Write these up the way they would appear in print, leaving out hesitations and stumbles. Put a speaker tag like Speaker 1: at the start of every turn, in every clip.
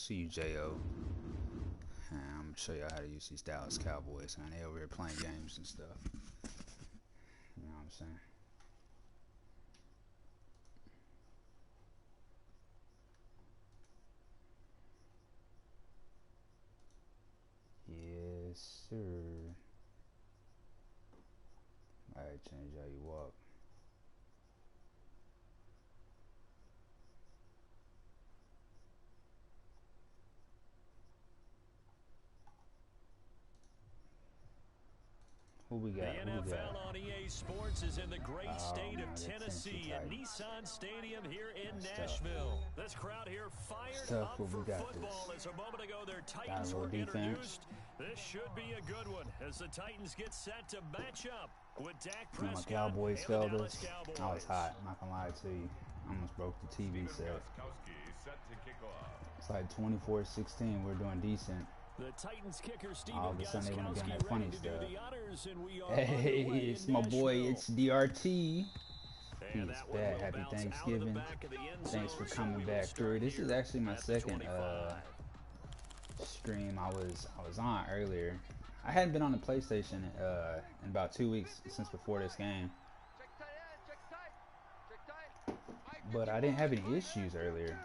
Speaker 1: See you, J.O. I'm gonna show y'all how to use these Dallas Cowboys, man. They over here playing games and stuff. You know what I'm saying? Yes, sir. Alright, change how you walk. Who we got?
Speaker 2: The NFL on EA Sports is in the great state of Tennessee at Nissan Stadium here in Nashville. This crowd here fired up for football as a moment ago their Titans were introduced. This should be a good one as the Titans get set to match up with Dak Prescott.
Speaker 1: My Cowboys fell this. I was hot. I'm not gonna lie to you. I almost broke the TV set. It's like 24-16. We're doing decent.
Speaker 2: The Titans kicker
Speaker 1: all of a sudden they want to be on that funny stuff. Hey, it's my boy, it's DRT. He's back. Happy Thanksgiving. Thanks for coming back through. This is actually my second stream. I was on earlier. I hadn't been on the PlayStation in about 2 weeks since before this game. But I didn't have any issues earlier.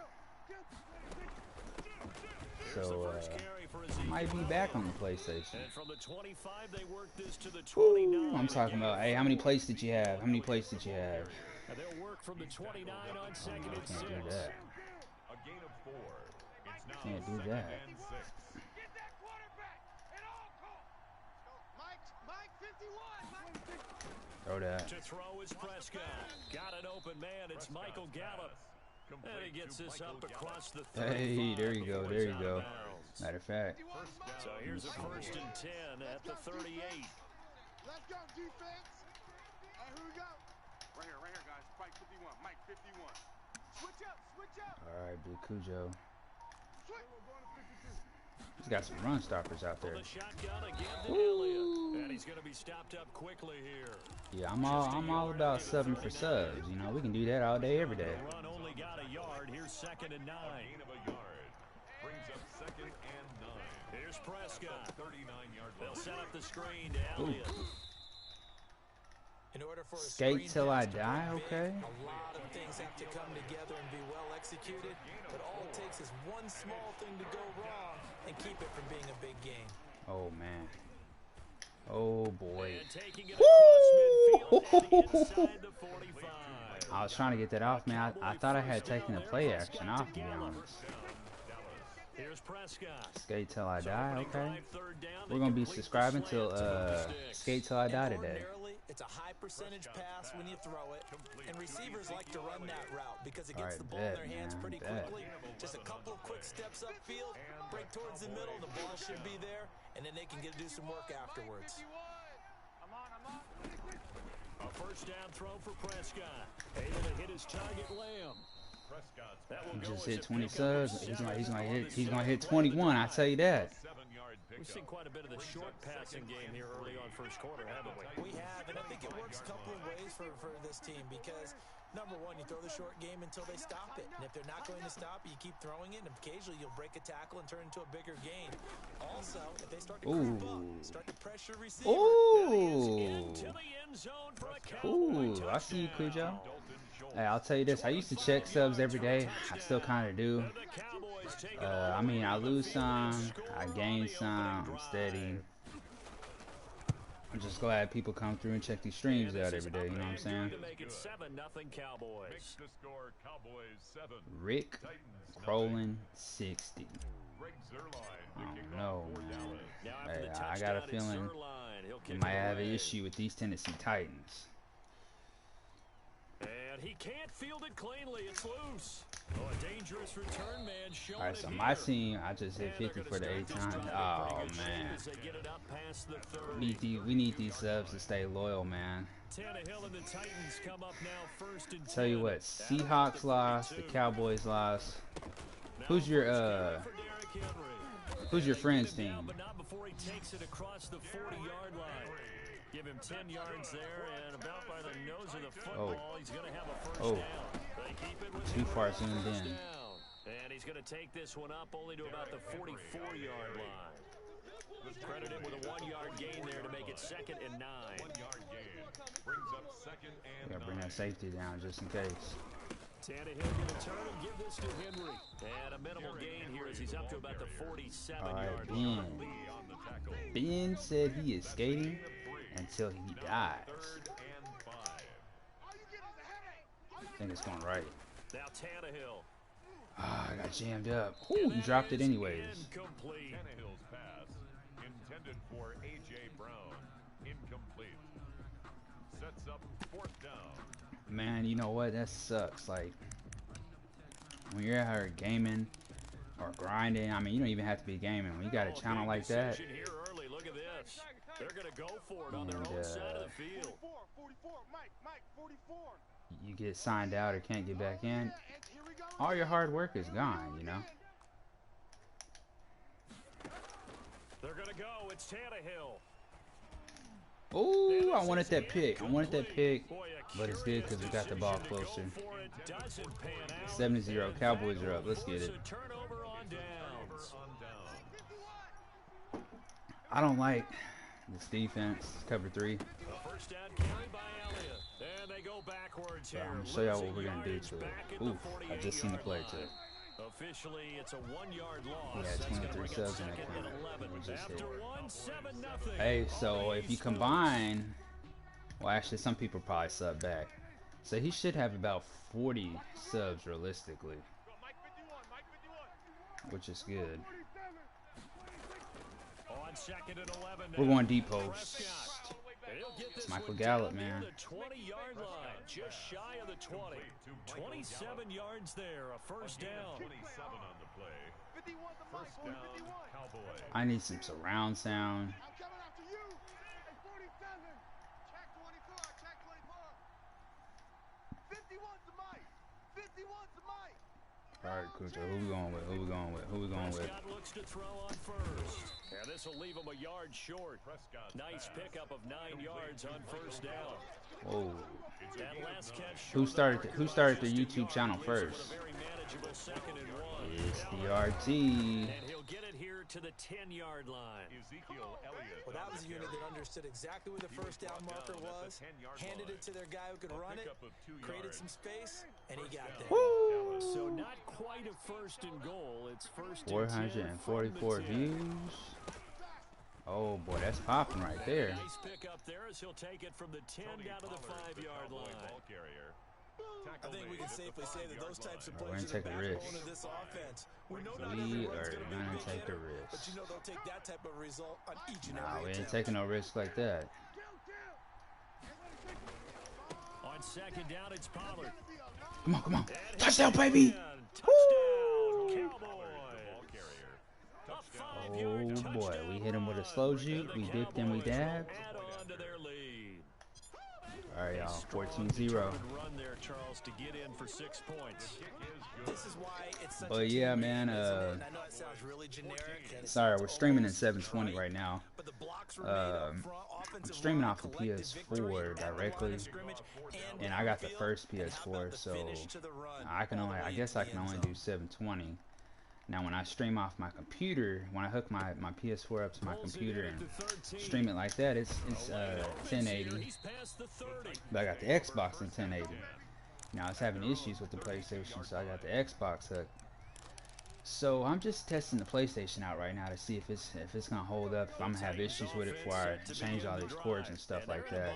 Speaker 1: So I might be back on the PlayStation. Ooh, I'm talking about, hey, how many plays did you have? How many plays did you have?
Speaker 2: They'll work from the 29 on second and 6.
Speaker 1: Can't do that. Can't do that. Throw that.
Speaker 2: To throw is Prescott. Got an open man. It's Michael Gallup. And he gets this up across the 35.
Speaker 1: Hey, there you go, there you go. Matter of fact.
Speaker 2: So here's a 1st and 10 at the 38.
Speaker 3: Let's go, defense. Here we go. Right here, guys. Mike 51, Mike 51. Switch up.
Speaker 1: All right, big Cujo. He's got some run stoppers out there.
Speaker 2: The shotgun again to Elliott. And he's going to be stopped up quickly here.
Speaker 1: Yeah, I'm all about subbing for subs. You know, we can do that all day, every day.
Speaker 2: The run only got a yard. Here's 2nd and 9.
Speaker 4: Brings up 2nd and 9.
Speaker 2: Here's Prescott.
Speaker 4: 39-yard line.
Speaker 2: They'll set up the screen to Elliott.
Speaker 5: In order for a
Speaker 1: skate till I die, okay?
Speaker 5: A lot of things have to come together and be well executed, but all it takes is one small thing to go wrong and keep it from being a big game.
Speaker 1: Oh man. Oh boy. I was trying to get that off, man. I thought I had taken the play action off, to be honest. Skate till I die, okay? We're gonna be subscribing till Skate till I die today.
Speaker 5: It's a high percentage pass when you throw it, and receivers like to run that route because it gets the ball in their hands pretty quickly. Just a couple of quick steps upfield, break towards the middle, the ball should be there, and then they can do some work afterwards.
Speaker 2: A 1st down throw for Prescott. Able to hit his target, Lamb.
Speaker 1: He just hit 20 subs. He's gonna hit 21. I tell you that.
Speaker 2: We've seen quite a bit of the short passing game here early on 1st quarter, haven't we?
Speaker 5: We have, and I think it works a couple of ways for this team because, number one, you throw the short game until they stop it. And if they're not going to stop it, you keep throwing it, and occasionally you'll break a tackle and turn into a bigger gain. Also, if they start to creep up, start to pressure receivers.
Speaker 1: Ooh, I see you, Cujo. Hey, I'll tell you this. I used to check subs every day. I still kind of do. I mean, I lose some, I gain some, I'm steady. I'm just glad people come through and check these streams out every day, you know what I'm saying? Rick Crolin 60. I don't know, man. Hey, I got a feeling he might have an issue with these Tennessee Titans.
Speaker 2: And he can't field it cleanly. It's loose. Oh, a dangerous return man.
Speaker 1: All right, so my team, I just hit 50 for the 8th time. Oh man, we need these subs to stay loyal, man. Tell you what, Seahawks lost, the Cowboys lost. Who's your friend's team?
Speaker 2: But not before he takes it across the 40-yard line. Give him 10 yards there, and about by the nose of the football, he's going to have a 1st down. They keep it with
Speaker 1: too far zoomed in.
Speaker 2: And he's going to take this one up only to about the 44-yard line. Credit him with a 1-yard gain there to make it 2nd and 9.
Speaker 4: 1-yard gain brings up 2nd and 9.
Speaker 1: Gotta bring that safety down just in case.
Speaker 2: Tannehill going to turn and give this to Henry. And a minimal gain here as he's up to about the 47-yard line.
Speaker 1: Ben said he is skating until he dies. I think it's going right.
Speaker 2: Now Tannehill.
Speaker 1: Ah, I got jammed up. Ooh, he dropped it anyways.
Speaker 2: Incomplete.
Speaker 4: Tannehill's pass intended for A.J. Brown. Incomplete. Sets up 4th down.
Speaker 1: Man, you know what? That sucks. Like, when you're out here gaming or grinding, I mean, you don't even have to be gaming. When you got a channel like that,
Speaker 2: Here early. Look at this. They're going to go for it on their own side of the field.
Speaker 3: 44, Mike, 44.
Speaker 1: you get signed out or can't get back in, all your hard work is gone, you know?
Speaker 2: They're going to go. It's Tannehill.
Speaker 1: Ooh, I wanted that pick. But it's good because we got the ball closer. 7-0. Cowboys are up. Let's get it. I don't like this defense. Cover 3.
Speaker 2: First down carry by Elliott. And they go backwards here.
Speaker 1: I'm going to show y'all what we're going to do to it. Ooh, I just seen the play too.
Speaker 2: Officially, it's a 1-yard loss.
Speaker 1: Yeah, 23 subs in that corner. We just hit.
Speaker 2: After 1-7-0.
Speaker 1: Hey, so if you combine, well, actually, some people probably sub back. So he should have about 40 subs realistically, which is good.
Speaker 2: On 2nd and 11
Speaker 1: We're
Speaker 2: now.
Speaker 1: going deep post. It's Michael Gallup, man.
Speaker 2: The 20-yard line, just shy of the 20. 27 yards there, a first down.
Speaker 4: 27 on the play.
Speaker 3: 51 to Mike,
Speaker 4: First down, Cowboys.
Speaker 1: I need some surround sound.
Speaker 3: I'm coming after you. Hey, 47. Check 24. Check 24. 51 to Mike. 51 to Mike.
Speaker 1: All right, Cujo, who we going with? Who we going with? Who we going with?
Speaker 2: Prescott looks to throw on first. And this will leave him a yard short. Nice pickup of 9 yards on first down.
Speaker 1: Whoa.
Speaker 2: That last catch
Speaker 1: Who started the YouTube channel first?
Speaker 2: very manageable 2nd and 1.
Speaker 1: It's DRT.
Speaker 2: And he'll get it here to the 10-yard line.
Speaker 4: Ezekiel Elliott.
Speaker 5: Well, that was a unit that understood exactly where the first down marker was, handed it to their guy who could run it, created some space, and he got there.
Speaker 1: Woo!
Speaker 2: So not quite a first and goal. It's first and 10
Speaker 1: 444
Speaker 2: from the 10.
Speaker 1: views. Oh boy, that's popping right there.
Speaker 2: Nice pick up there as he'll take it from the 10 down to the 5-yard line.
Speaker 5: I think we can safely say that those types of
Speaker 1: We're
Speaker 5: plays
Speaker 1: gonna
Speaker 5: are the
Speaker 1: take a risk.
Speaker 5: backbone of this offense. We know not
Speaker 1: We
Speaker 5: everyone's
Speaker 1: are
Speaker 5: going to be a
Speaker 1: gonna
Speaker 5: big
Speaker 1: take a
Speaker 5: hitter,
Speaker 1: risk.
Speaker 5: but you know they'll take that type of result on each and
Speaker 1: Nah,
Speaker 5: every
Speaker 1: we ain't
Speaker 5: attempt.
Speaker 1: taking no risk like that.
Speaker 2: On 2nd down, it's Pollard.
Speaker 1: Come on, come on.
Speaker 2: And
Speaker 1: Touchdown, baby!
Speaker 2: Touchdown, Cowboys. A 5-yard
Speaker 1: Oh boy,
Speaker 2: touchdown
Speaker 1: we hit him with a slow juke. We dipped and we dabbed.
Speaker 2: add on to their lead.
Speaker 1: All right, y'all, 14-0.
Speaker 2: Run there, Charles, to get in for 6 points.
Speaker 5: This is why it's such
Speaker 1: But
Speaker 5: a
Speaker 1: yeah,
Speaker 5: team
Speaker 1: man,
Speaker 5: game, isn't it? And I know it sounds really generic. And it
Speaker 1: sorry,
Speaker 5: sounds
Speaker 1: we're streaming in
Speaker 5: almost
Speaker 1: 720
Speaker 5: right,
Speaker 1: right now.
Speaker 5: but the blocks were made up front,
Speaker 1: I'm
Speaker 5: offensive
Speaker 1: streaming
Speaker 5: line,
Speaker 1: off the
Speaker 5: collected
Speaker 1: PS4
Speaker 5: victory at the line
Speaker 1: directly,
Speaker 5: of scrimmage
Speaker 1: and I got the
Speaker 5: downfield.
Speaker 1: first
Speaker 5: And how about
Speaker 1: PS4,
Speaker 5: the
Speaker 1: so
Speaker 5: finish to the run,
Speaker 1: I guess I can only do 720. Now, when I stream off my computer, when I hook my PS4 up to my computer and stream it like that, it's 1080. But I got the Xbox in 1080. Now, I was having issues with the PlayStation, so I got the Xbox hooked. So I'm just testing the PlayStation out right now to see if it's gonna hold up, if I'm gonna have issues with it before I change all these cords and stuff like that.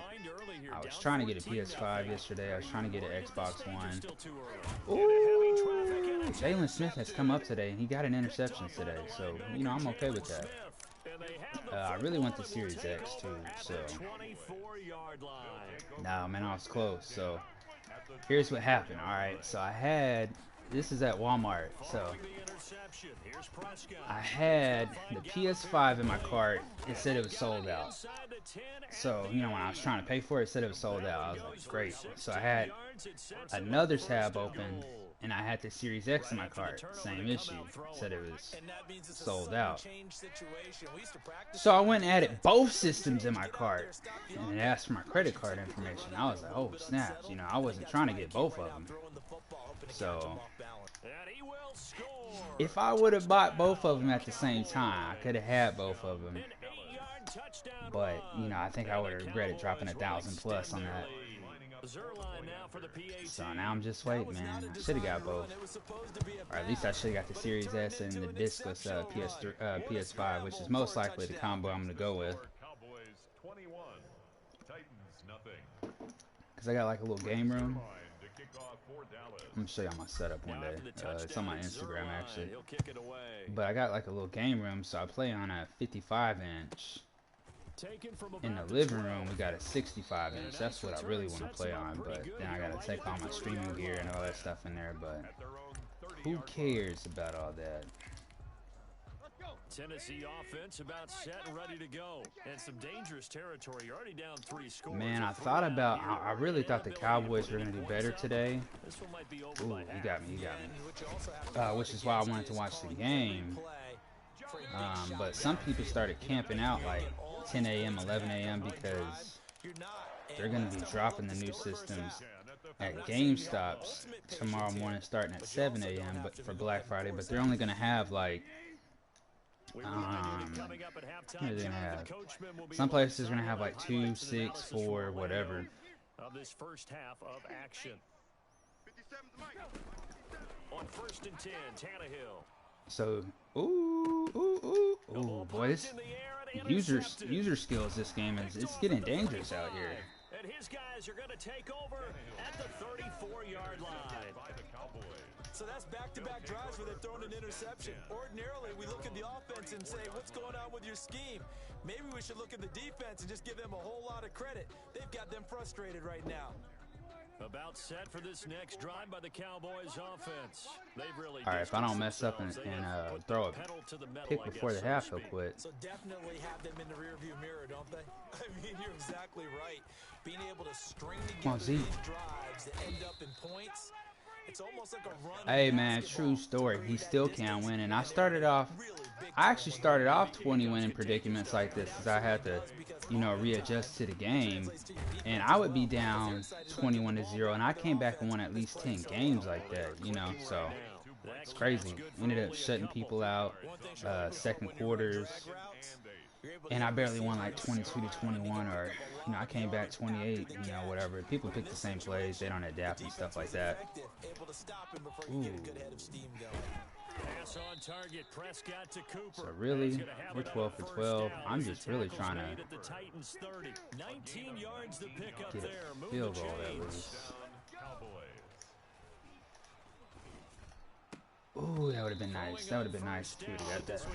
Speaker 1: I was trying to get a PS5 yesterday. I was trying to get an Xbox One. Ooh, Jalen Smith has come up today and he got an interception today, so you know I'm okay with that. I really want the Series X too, so no, man, I was close. So here's what happened. All right, so this is at Walmart, so I had the PS5 in my cart. It said it was sold out. So, you know, when I was trying to pay for it, it said it was sold out. I was like, great. So I had another tab open and I had the Series X in my cart. Same issue. Said it was sold out. So I went and added both systems in my cart, and it asked for my credit card information. I was like, oh snaps, you know, I wasn't trying to get both of them. So if I would have bought both of them at the same time, I could have had both of them. But you know, I think I would have regretted dropping $1,000+ on that. So now I'm just waiting, man. I should have got both, or at least I should have got the Series S and the discless PS5, which is most likely the combo I'm gonna go with. Cause I got like a little game room. I'm gonna show y'all my setup one day. It's on my Instagram actually. But I got like a little game room, so I play on a 55-inch. In the living room, we got a 65-inch. That's what I really want to play on. But then I gotta take all my streaming gear and all that stuff in there. But who cares about all that?
Speaker 2: Tennessee offense about set and ready to go, and some dangerous territory. You're already down 3 scores.
Speaker 1: Man, I really thought the Cowboys were gonna do better today. Ooh, you got me. Which is why I wanted to watch the game. But some people started camping out like 10 a.m., 11 a.m. because they're going to be dropping the new systems at GameStops tomorrow morning starting at 7 a.m. but for Black Friday, but they're only going to have like what are they going to have? Some places are going to have like 2, 6, 4, whatever.
Speaker 2: Of this first half of action. On 1st and 10, Tannehill.
Speaker 1: So, ooh, boy, this user skills this game it's getting dangerous out here.
Speaker 2: And his guys are going to take over at the 34-yard line.
Speaker 5: So that's back-to-back drives where they've thrown an interception. Ordinarily, we look at the offense and say, what's going on with your scheme? Maybe we should look at the defense and just give them a whole lot of credit. They've got them frustrated right now.
Speaker 2: About set for this next drive by the Cowboys offense. They've really
Speaker 1: all right, if I don't mess up and throw a pick before the half, he'll quit.
Speaker 5: So definitely have them in the rearview mirror, don't they? I mean, you're exactly right. Being able to string together these drives that end up in points, it's almost like a run.
Speaker 1: Hey man, true story. He still can't win, and I actually started off 20 winning predicaments like this, because I had to, you know, readjust to the game, and I would be down 21-0, and I came back and won at least 10 games like that, you know. So it's crazy. Ended up shutting people out second quarters, and I barely won like 22-21, or you know, I came back 28, you know, whatever. People pick the same plays, they don't adapt and stuff like that. Ooh.
Speaker 2: Pass on target, Prescott to Cooper.
Speaker 1: So really, we're 12 for 12. I'm just really trying to get a field goal at least. Ooh, that would have been nice. That would have been nice too to get that.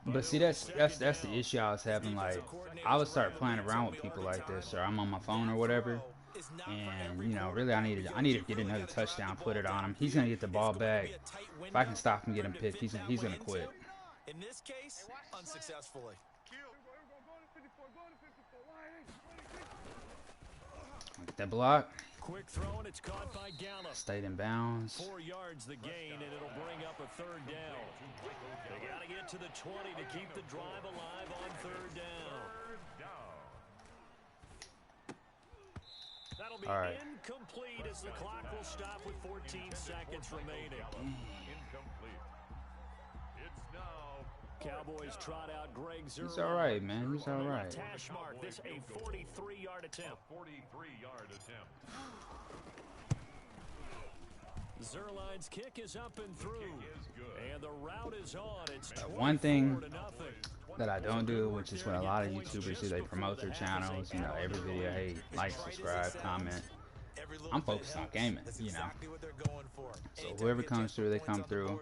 Speaker 1: But see, that's the issue I was having. Like, I would start playing around with people like this, or I'm on my phone or whatever. And you know, really, I need to get another touchdown, put it on him. He's gonna get the ball back. If I can stop him, get him picked, he's gonna quit.
Speaker 5: In this case, unsuccessfully.
Speaker 1: Get that block.
Speaker 2: Quick throw and it's caught by Gallup.
Speaker 1: Stayed in bounds.
Speaker 2: 4 yards the gain, and it'll bring up a 3rd down. They got to get to the 20 to keep the drive alive on 3rd down. That'll be incomplete as the clock will stop with 14 seconds remaining.
Speaker 4: Incomplete. It's now
Speaker 2: Cowboys trot out Greg Zerline.
Speaker 1: He's all right, man. He's all right.
Speaker 2: Tash mark. This a 43-yard attempt.
Speaker 4: 43-yard attempt.
Speaker 2: Zerline's kick is up and through, and the route is on. It's
Speaker 1: one thing that I don't do, which is what a lot of YouTubers do, they promote their channels, you know, every video, hey, like, subscribe, comment. I'm focused on gaming, you know. So whoever comes through, they come through.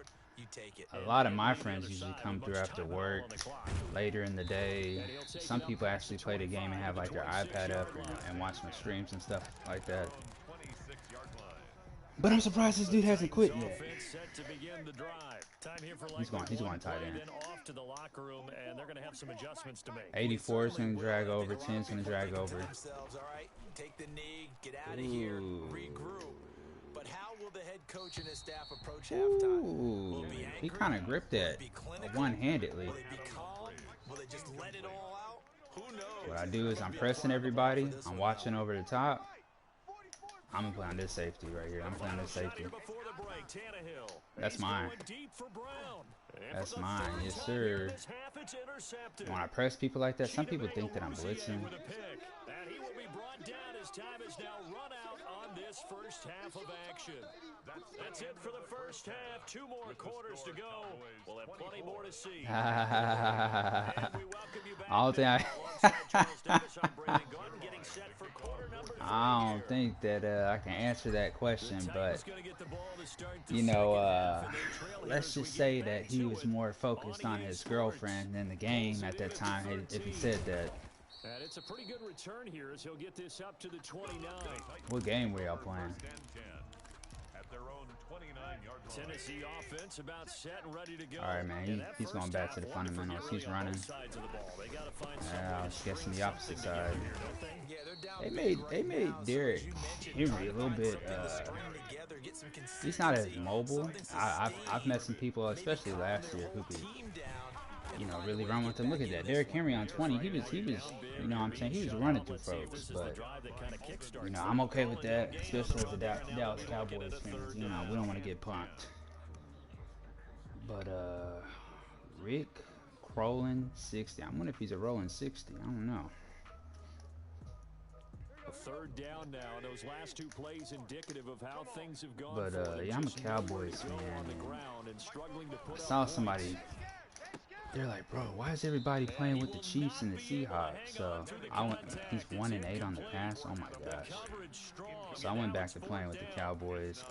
Speaker 1: A lot of my friends usually come through after work, later in the day. Some people actually play the game and have like their iPad up and watch my streams and stuff like that. But I'm surprised this dude hasn't quit yet.
Speaker 2: Set to begin the drive. Time here for
Speaker 1: He's going tight end.
Speaker 2: Then off to the locker room, and they're going to have some adjustments to make.
Speaker 1: 84 is going to drag over. 10 is going to drag over.
Speaker 5: Take the knee, get out of here, regroup. But how will the head coach and his staff approach halftime?
Speaker 1: He kind of gripped that one-handedly.
Speaker 5: Will they be calm? Will they just let it all out? Who knows?
Speaker 1: What I do is I'm pressing everybody. I'm watching over the top. I'm gonna play on this safety right here. I'm playing this safety. That's mine. That's mine, yes sir. When I press people like that, some people think that I'm blitzing.
Speaker 2: And he will be brought down as time is now run out on this first half of action. That's it for the first half. 2 more quarters to go. We'll have plenty more to see.
Speaker 1: I don't think that I can answer that question, but you know, let's just say that he was more focused on his girlfriend than the game at that time. If he said that.
Speaker 2: And it's a pretty good return here as he'll get this up to the 29.
Speaker 1: What game were y'all playing?
Speaker 2: Tennessee offense about set and ready to go.
Speaker 1: All right, man. He's going back to the fundamentals. He's running. I was guessing the opposite side. They made Derrick Henry a little bit. He's not as mobile. I've met some people, especially last year, who could, you know, really run with him. Look at that, Derrick Henry on 20. He was, you know what I'm saying, he was running through folks. But you know, I'm okay with that, especially as a Dallas Cowboys fans. You know, we don't want to get punked. But Rick Crolin 60. I wonder if he's a rolling 60. I don't know.
Speaker 2: A third down now. Those last 2 plays indicative of how things have gone.
Speaker 1: But yeah, I'm a Cowboys fan. I saw somebody. They're like, bro, why is everybody playing with the Chiefs and the Seahawks? So I went. He's 1-8 on the pass. Oh my gosh. So I went back to playing with the Cowboys.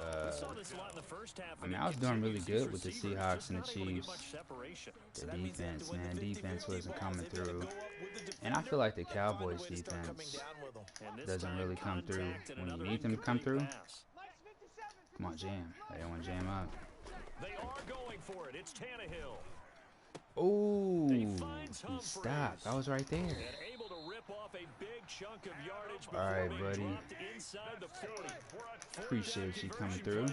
Speaker 1: I mean, I was doing really good with the Seahawks and the Chiefs. The defense, man, defense wasn't coming through. And I feel like the Cowboys defense doesn't really come through when you need them to come through. Come on, jam. They don't want to jam up.
Speaker 2: They are going for it. It's Tannehill.
Speaker 1: Oh, he stopped. I was right there. All right, buddy. Appreciate you coming through.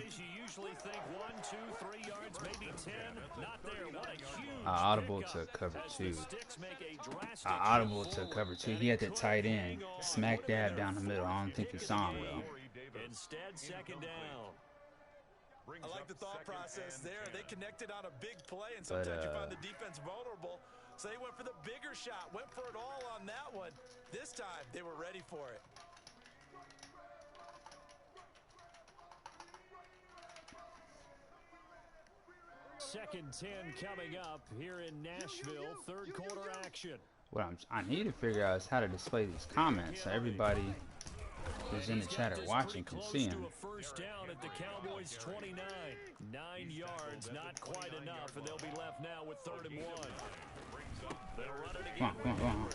Speaker 1: Audible to cover 2. Audible to cover 2. He had that tight end. Smack dab down the middle. I don't think he saw him, though.
Speaker 2: Instead, second down.
Speaker 5: I like the thought process there. They connected on a big play, and sometimes you find the defense vulnerable. So they went for the bigger shot, went for it all on that one. This time, they were ready for it.
Speaker 2: Second 10 coming up here in Nashville. Third quarter action.
Speaker 1: What I need to figure out is how to display these comments so everybody who's in the chat or watching can see him.
Speaker 2: First down at the Cowboys 29. 9 yards, not quite enough, and they'll be left now with 3rd and 1. They'll run it again.
Speaker 1: Come on.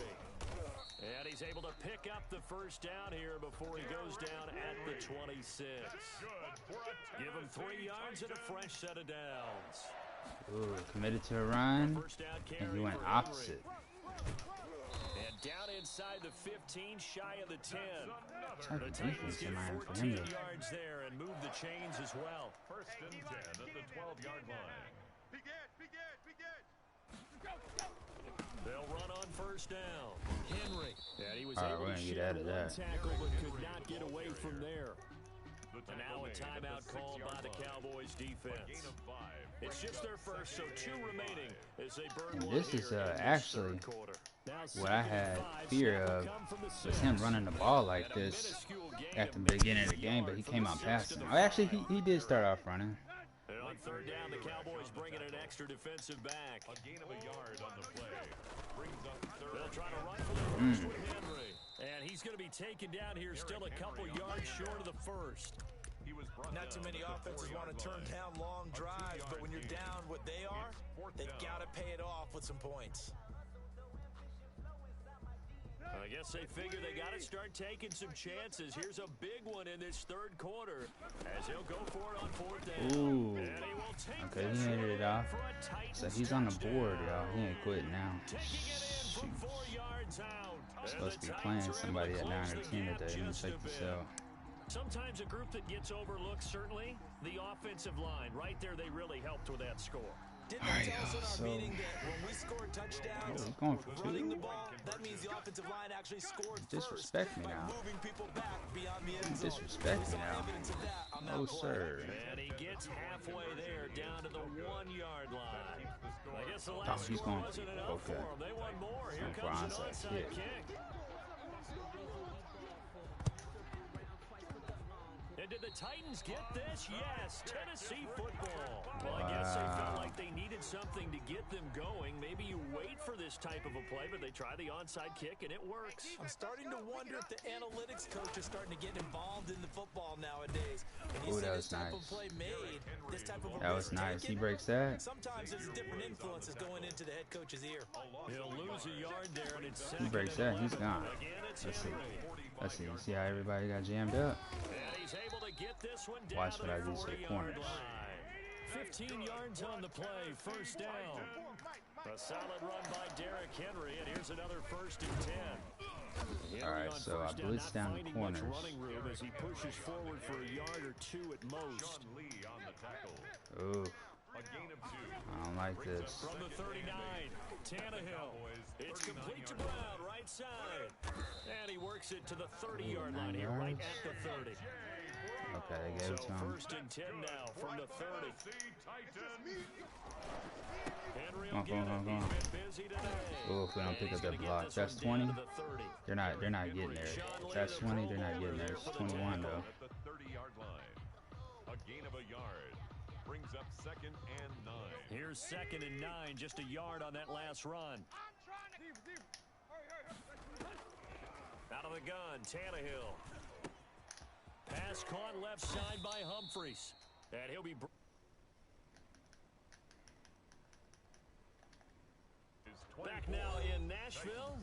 Speaker 2: And he's able to pick up the first down here before he goes down at the 26. Give him 3 yards and a fresh set of downs.
Speaker 1: Ooh, committed to a run, and he went opposite.
Speaker 2: And down inside the 15, shy of the 10.
Speaker 1: The Titans get 14
Speaker 2: yards there and move the chains as well.
Speaker 4: 1st and 10 at the 12-yard line.
Speaker 2: They'll run on first down. Henry. And he was
Speaker 1: All right,
Speaker 2: able
Speaker 1: we're
Speaker 2: to
Speaker 1: gonna get out of that.
Speaker 2: Tackle, but could not get away from there. And now a timeout called by the Cowboys defense. It's just their first, so 2 remaining as they burn.
Speaker 1: And this is actually what I had fear of, was him running the ball like this at the beginning of the game, but he came out passing. Oh, actually, he did start off running.
Speaker 2: And on 3rd down, the Cowboys bringing an extra defensive back.
Speaker 4: A gain of a yard on the play. Brings up 3rd.
Speaker 2: They'll try to rifle their first with Henry. And he's going to be taken down here, still a couple yards short of the 1st.
Speaker 5: Not too many offenses want to turn down long drives, but when you're down what they are, they've got to pay it off with some points.
Speaker 2: I guess they figure they got to start taking some chances. Here's a big one in this third quarter as he'll go for it on fourth down.
Speaker 1: Ooh.
Speaker 2: And he will take
Speaker 1: Okay, he ended it off. So he's on the board, y'all. He ain't quitting now.
Speaker 2: Shoot. 4 yards out.
Speaker 1: Supposed to be playing somebody at 9 or 10 today. Let me check this out.
Speaker 2: Sometimes a group that gets overlooked, certainly. The offensive line, right there, they really helped with that score.
Speaker 5: Didn't they tell us in our meeting that when we score touchdowns,
Speaker 1: going for
Speaker 5: running the
Speaker 1: 2?
Speaker 5: ball, that means the offensive line actually scored
Speaker 1: Disrespect
Speaker 5: first
Speaker 1: me
Speaker 5: by
Speaker 1: now.
Speaker 5: moving people back beyond the end zone.
Speaker 1: Disrespect
Speaker 5: We
Speaker 1: me
Speaker 5: saw
Speaker 1: now.
Speaker 5: evidence of that on that
Speaker 1: Oh,
Speaker 5: play.
Speaker 1: sir.
Speaker 2: And he gets halfway there, down to the 1 yard line. I guess the
Speaker 1: Oh,
Speaker 2: last
Speaker 1: he's
Speaker 2: score
Speaker 1: going
Speaker 2: wasn't
Speaker 1: for,
Speaker 2: enough
Speaker 1: okay.
Speaker 2: for him. They want more. Here
Speaker 1: Going for
Speaker 2: comes an
Speaker 1: onside
Speaker 2: onside
Speaker 1: kick.
Speaker 2: kick. And did the Titans get this? Yes, Tennessee football. Well, I guess they felt like they needed something to get them going. Maybe you wait for this type of a play, but they try the onside kick, and it works.
Speaker 5: I'm starting to wonder if the analytics coach is starting to get involved in the football nowadays. When you
Speaker 1: Ooh,
Speaker 5: see
Speaker 1: that
Speaker 5: this
Speaker 1: was
Speaker 5: type
Speaker 1: nice.
Speaker 5: of play made, this type of a
Speaker 1: That was
Speaker 5: risk
Speaker 1: nice. He
Speaker 5: taken,
Speaker 1: breaks that.
Speaker 5: sometimes there's different influences going into the head coach's ear.
Speaker 2: He'll lose a yard there, and it's
Speaker 1: He
Speaker 2: second
Speaker 1: breaks
Speaker 2: and
Speaker 1: that. He's
Speaker 2: 11.
Speaker 1: gone.
Speaker 2: Again, it's
Speaker 1: Let's see.
Speaker 2: Henry.
Speaker 1: Let's see. You see how everybody got jammed up?
Speaker 2: And he's able to get this one down
Speaker 1: Watch
Speaker 2: to
Speaker 1: what I
Speaker 2: the
Speaker 1: do to the
Speaker 2: 40-yard
Speaker 1: corners.
Speaker 2: line. 15 yards on the play, first down. A solid run by Derrick Henry, and here's another first and 10.
Speaker 1: All right, so I blitz down the corners.
Speaker 2: Running room as he pushes forward for a yard or 2 at most.
Speaker 1: Ooh,
Speaker 4: A gain of 2.
Speaker 1: I don't like this.
Speaker 2: From the 39, Tannehill. It's complete to Brown, right side. And he works it to the 30-yard line here, right at the 30.
Speaker 1: Okay, they gave it to him.
Speaker 2: First and 10 now from the 30. Henry
Speaker 1: Come on, come on, come on, come on.
Speaker 2: busy today.
Speaker 1: Ooh, if we don't pick up that block, that's 20. They're not getting there. If that's 20, they're not getting there. It's 21 though.
Speaker 4: At the 30-yard line. A gain of a yard. Brings up second and 9.
Speaker 2: Here's second and 9, just a yard on that last run. Out of the gun, Tannehill. Pass caught left side by Humphries. And he'll be... Back now in Nashville.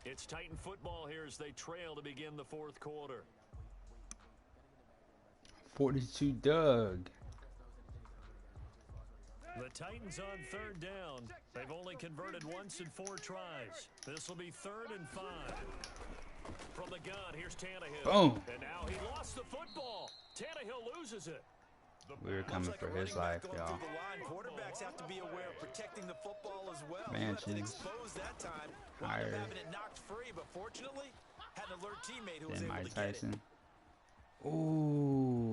Speaker 2: It's Titan football here as they trail to begin the fourth quarter.
Speaker 1: 42 Doug.
Speaker 2: The Titans on third down. They've only converted once in 4 tries. This will be 3rd and 5. From the gun, here's Tannehill.
Speaker 1: Boom.
Speaker 2: And now he lost the football. Tannehill loses it.
Speaker 1: We were coming for his life, y'all.
Speaker 5: Quarterbacks have to be aware of protecting the football as well.
Speaker 1: Mansions.
Speaker 5: Exposed that time.
Speaker 1: Higher.
Speaker 5: Having it knocked free, but fortunately, had an alert teammate who was
Speaker 1: Then
Speaker 5: able
Speaker 1: Mike
Speaker 5: to get it.
Speaker 1: Tyson. Ooh.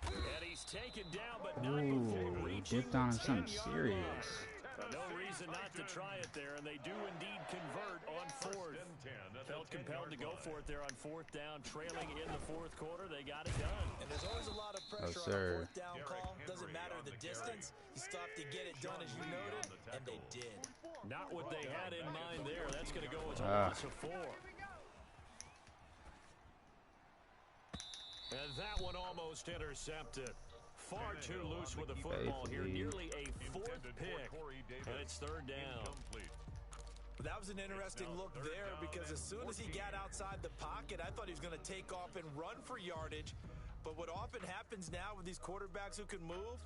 Speaker 2: And he's taken down, but not before
Speaker 1: Ooh. He
Speaker 2: reaching
Speaker 1: dipped on him
Speaker 2: the
Speaker 1: something
Speaker 2: 10-yard
Speaker 1: serious.
Speaker 2: line. No reason not to try it there, and they do indeed convert on 4th. Felt compelled to go for it there on 4th down, trailing in the 4th quarter. They got it done.
Speaker 5: And there's always a lot of pressure on a 4th down call. Doesn't matter the distance. You still have to get it done, as you noted, and they did.
Speaker 2: Not what they had in mind there. That's going to go as a loss of 4. And that one almost intercepted. Far too loose with the football here. Nearly a 4th pick. And it's 3rd down.
Speaker 5: That was an interesting look there because as soon as he got outside the pocket, I thought he was going to take off and run for yardage. But what often happens now with these quarterbacks who can move,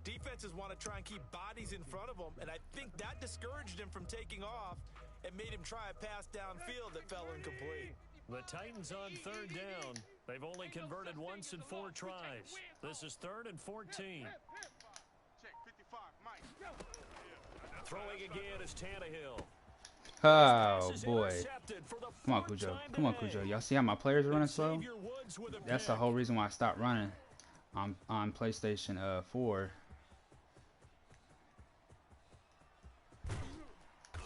Speaker 5: defenses want to try and keep bodies in front of them. And I think that discouraged him from taking off and made him try a pass downfield that fell incomplete.
Speaker 2: The Titans on 3rd down. They've only converted once in 4 tries. This is 3rd and 14.
Speaker 3: Check 55, Mike.
Speaker 2: Throwing again is Tannehill.
Speaker 1: Oh boy. Come on, Cujo. Come on, Cujo. Y'all see how my players are running slow? That's the whole reason why I stopped running on PlayStation 4.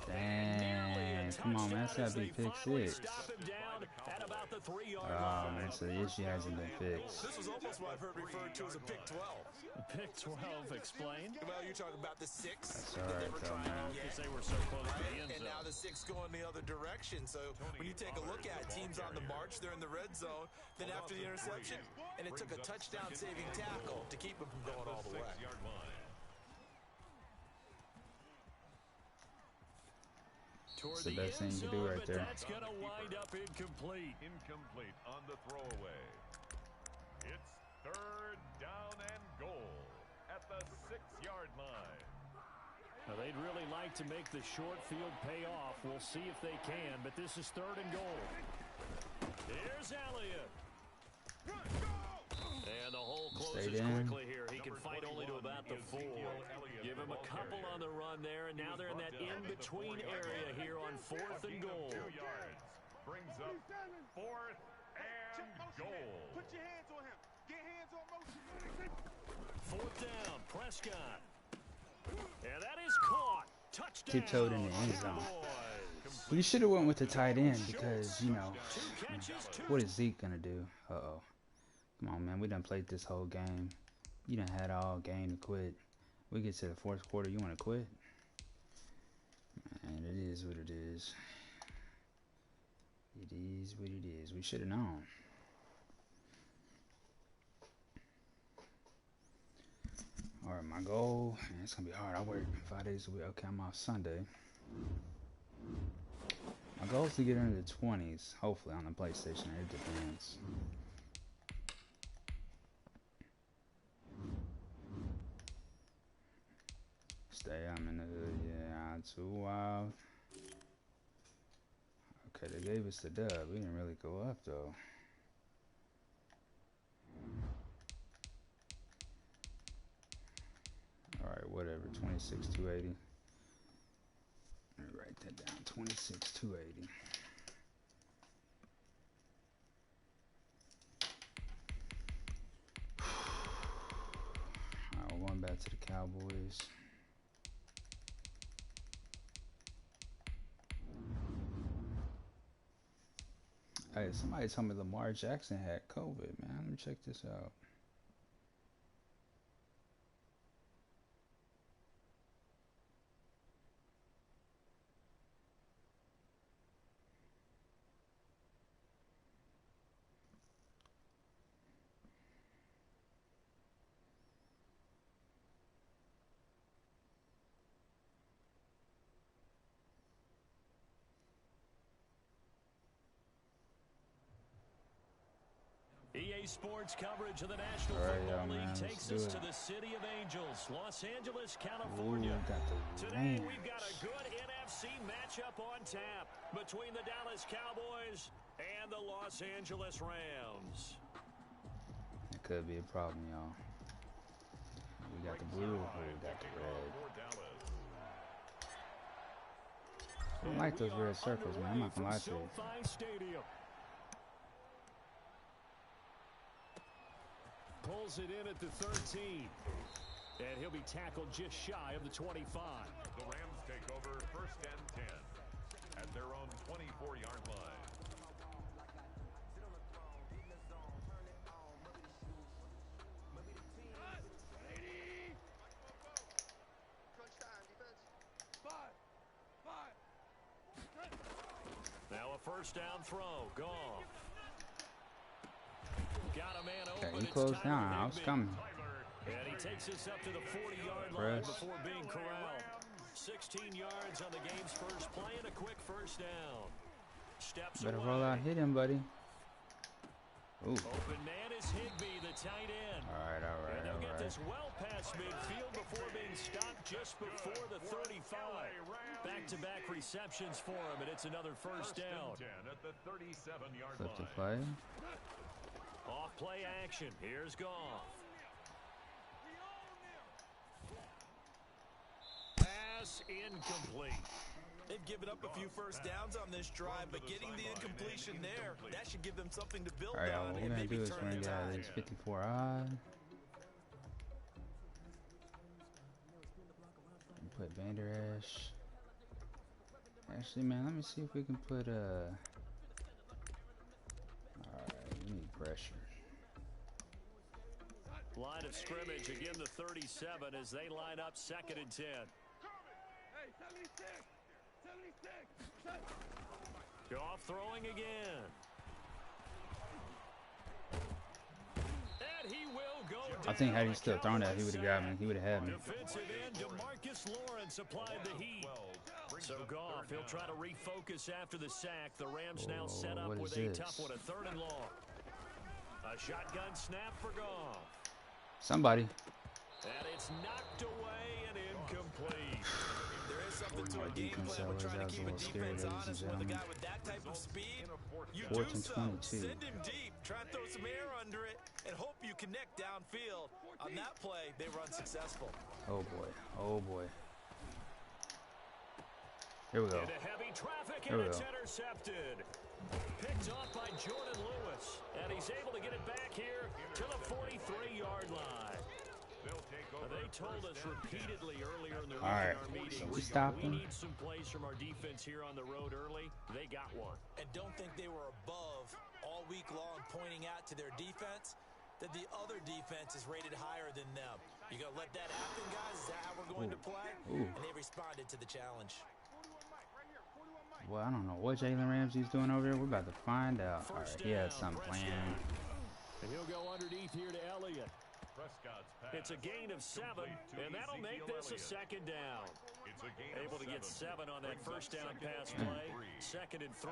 Speaker 1: Dang. Come on, man. That's gotta be pick 6. Oh man, so the issue hasn't been fixed.
Speaker 5: This was almost what I've heard referred to as a pick 12.
Speaker 2: Pick 12, explain.
Speaker 5: Well, you're talking about the 6.
Speaker 1: That's alright though, man.
Speaker 2: Because they were so close to the end
Speaker 5: And
Speaker 2: zone.
Speaker 5: now the 6 going the other direction. So when you take a look at it, teams on the march, they're in the red zone. Then after the interception, and it took a touchdown-saving tackle to keep them from going all the way.
Speaker 2: toward
Speaker 1: the best thing to do right there.
Speaker 2: That's going to wind up incomplete.
Speaker 4: Incomplete on the throwaway. It's third down and goal at the 6-yard line.
Speaker 2: Now, they'd really like to make the short field pay off. We'll see if they can, but this is third and goal. Here's Elliott. And the hole closes quickly here. He can fight only to about the 4. Give him a couple on the run there, and now they're in that in-between area here on 4th and goal.
Speaker 4: 2 yards. Brings up 4th and goal.
Speaker 3: Put your hands on him. Get hands on motion.
Speaker 2: 4th down, Prescott. And that is caught. Touchdown.
Speaker 1: Tiptoed in the end zone. We should have went with the tight end because, you know, what is Zeke going to do? Uh-oh. Come on, man. We done played this whole game. You done had all game to quit. We get to the 4th quarter. You want to quit? Man, it is what it is. It is what it is. We should have known. All right, my goal. Man, it's going to be hard. I work 5 days a week. Okay, I'm off Sunday. My goal is to get into the 20s, hopefully, on the PlayStation. It depends. I'm in the hood, yeah, too wild. Okay, they gave us the dub. We didn't really go up, though. Alright, whatever, 26,280. Let me write that down, 26,280. Alright, we're going back to the Cowboys. Hey, somebody told me Lamar Jackson had COVID, man. Let me check this out.
Speaker 2: EA Sports coverage of the National Football League takes us to the City of Angels, Los Angeles, California. Today we've got a good NFC matchup on tap between the Dallas Cowboys and the Los Angeles Rams.
Speaker 1: It could be a problem, y'all. We got the blue, we got the red. I don't like those red circles, man. I'm not gonna lie to you.
Speaker 2: Pulls it in at the 13. And he'll be tackled just shy of the 25.
Speaker 4: The Rams take over 1st and 10 at their own 24-yard line.
Speaker 2: Now a 1st down throw. Goff. Got a man open.
Speaker 1: Okay, he closed down. I was coming.
Speaker 2: And he takes us up to the 40-yard line before being corralled. 16 yards on the game's first play and a quick 1st down. Steps
Speaker 1: better
Speaker 2: away.
Speaker 1: roll out, hit him, buddy. Ooh.
Speaker 2: Open man is Higbee, the tight end.
Speaker 1: All right.
Speaker 2: And they'll get this well past midfield before being stopped just before the 35. Back-to-back receptions for him, and it's another 1st down.
Speaker 4: 10 at the 37-yard
Speaker 1: Flip the
Speaker 4: line.
Speaker 1: play.
Speaker 2: Off play action. Here's Goff. Pass incomplete.
Speaker 5: They've given up a few 1st downs on this drive, but getting the incompletion there, that should give them something to build
Speaker 1: All right,
Speaker 5: on
Speaker 1: what
Speaker 5: and
Speaker 1: we're gonna
Speaker 5: maybe
Speaker 1: do is
Speaker 5: turn
Speaker 1: we're
Speaker 5: the
Speaker 1: gonna
Speaker 5: tide.
Speaker 1: get this 54 odd. Put Vander Esch. Actually, man, let me see if we can put alright, we need pressure.
Speaker 2: Line of scrimmage, again the 37 as they line up 2nd and 10.
Speaker 3: Hey, 76! 76!
Speaker 2: Goff throwing again. And he will go
Speaker 1: I think
Speaker 2: down.
Speaker 1: had he still thrown that, he would have got me. He would have had me.
Speaker 2: Defensive end DeMarcus Lawrence applied the heat. So Goff, he'll try to refocus after the sack. The Rams now set up with a tough one, a 3rd and long. A shotgun snap for Goff.
Speaker 1: Somebody.
Speaker 2: And it's knocked away and incomplete.
Speaker 5: There is something to a game plan. We're trying to keep a defense honest with a guy with that type of speed. You do so. Send him deep. Try and throw some air under it and hope you connect downfield. On that play, they were unsuccessful.
Speaker 1: Oh boy. Oh boy. Here we go.
Speaker 2: Into heavy traffic and it's intercepted. Picked off by Jordan Lewis. And he's able to get it back here to the 43-yard line. They told us repeatedly earlier in the week in our meeting,
Speaker 1: so we
Speaker 2: need some plays from our defense here on the road early. They got one.
Speaker 5: And don't think they were above all week long pointing out to their defense that the other defense is rated higher than them. You gonna let that happen, guys? Is that how we're going to play? And they responded to the challenge.
Speaker 1: Well, I don't know what Jalen Ramsey's doing over there. We're about to find out. All right, he had some plan.
Speaker 2: And he'll go underneath here to Elliott. It's a gain of 7, and that'll make this a 2nd down. Able to get 7 on that first down pass play. 2nd and 3.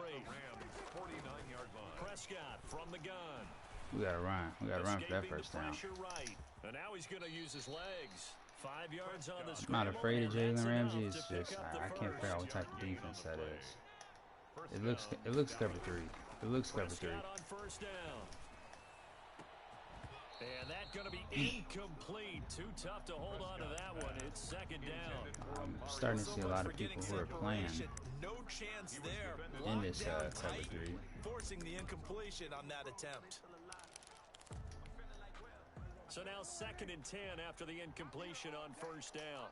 Speaker 2: Prescott from the gun.
Speaker 1: We gotta run. We gotta run for that first down.
Speaker 2: Right. And now he's going to use his legs. 5 yards on the
Speaker 1: I'm not afraid of Jalen Ramsey. It's just I can't figure out what type of defense that is. It looks cover 3. It looks cover 3.
Speaker 2: And that's going to be incomplete. Too tough to hold on to that one. It's 2nd down.
Speaker 1: I'm starting to see a lot of people who are playing
Speaker 5: No chance there.
Speaker 1: in this cover 3.
Speaker 5: Forcing the incompletion on that attempt.
Speaker 2: So now 2nd and 10 after the incompletion on first down.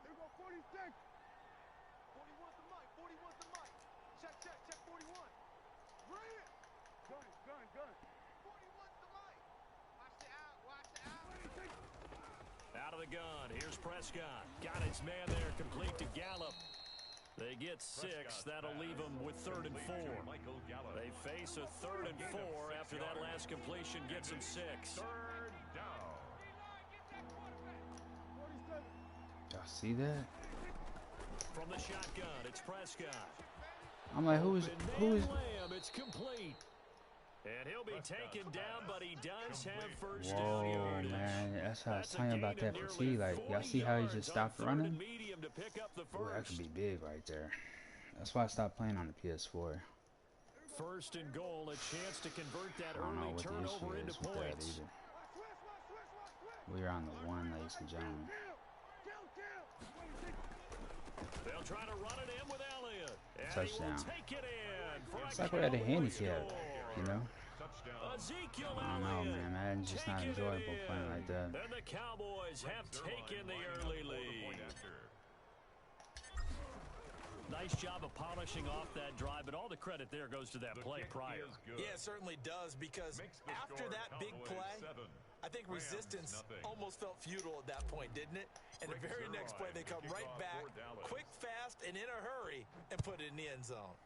Speaker 2: Out of the gun, here's Prescott. Got his man there, complete to Gallup. They get 6. That'll leave them with 3rd and 4. They face a 3rd and 4 after that last completion gets them 6.
Speaker 1: Y'all see that?
Speaker 2: From the shotgun, it's Prescott.
Speaker 1: I'm like, who is?
Speaker 2: It's complete. And he'll be taken down, but he does have first down
Speaker 1: Whoa,
Speaker 2: yardage.
Speaker 1: man, that's how I was telling you about that fatigue. Like, y'all see how he just stopped running? Boy, that could be big right there. That's why I stopped playing on the PS4.
Speaker 2: 1st and goal, a chance to convert that
Speaker 1: I don't know
Speaker 2: early
Speaker 1: what the
Speaker 2: turnover
Speaker 1: issue
Speaker 2: into
Speaker 1: is with that
Speaker 2: points.
Speaker 1: either. We're on the 1, ladies and gentlemen.
Speaker 2: They'll try to run it in with Elliott. And
Speaker 1: Touchdown.
Speaker 2: He will take it in for
Speaker 1: It's like we're at a handicap, you know?
Speaker 2: Ezekiel
Speaker 1: I don't know,
Speaker 2: Elliott.
Speaker 1: man. Madden's just not enjoyable playing like that.
Speaker 2: And the Cowboys have taken the early lead. Nice job of polishing off that drive, but all the credit there goes to that play prior.
Speaker 5: Yeah, it certainly does, because after that big play, I think resistance almost felt futile at that point, didn't it? And the very next play, they come right back, quick, fast, and in a hurry, and put it in the end zone.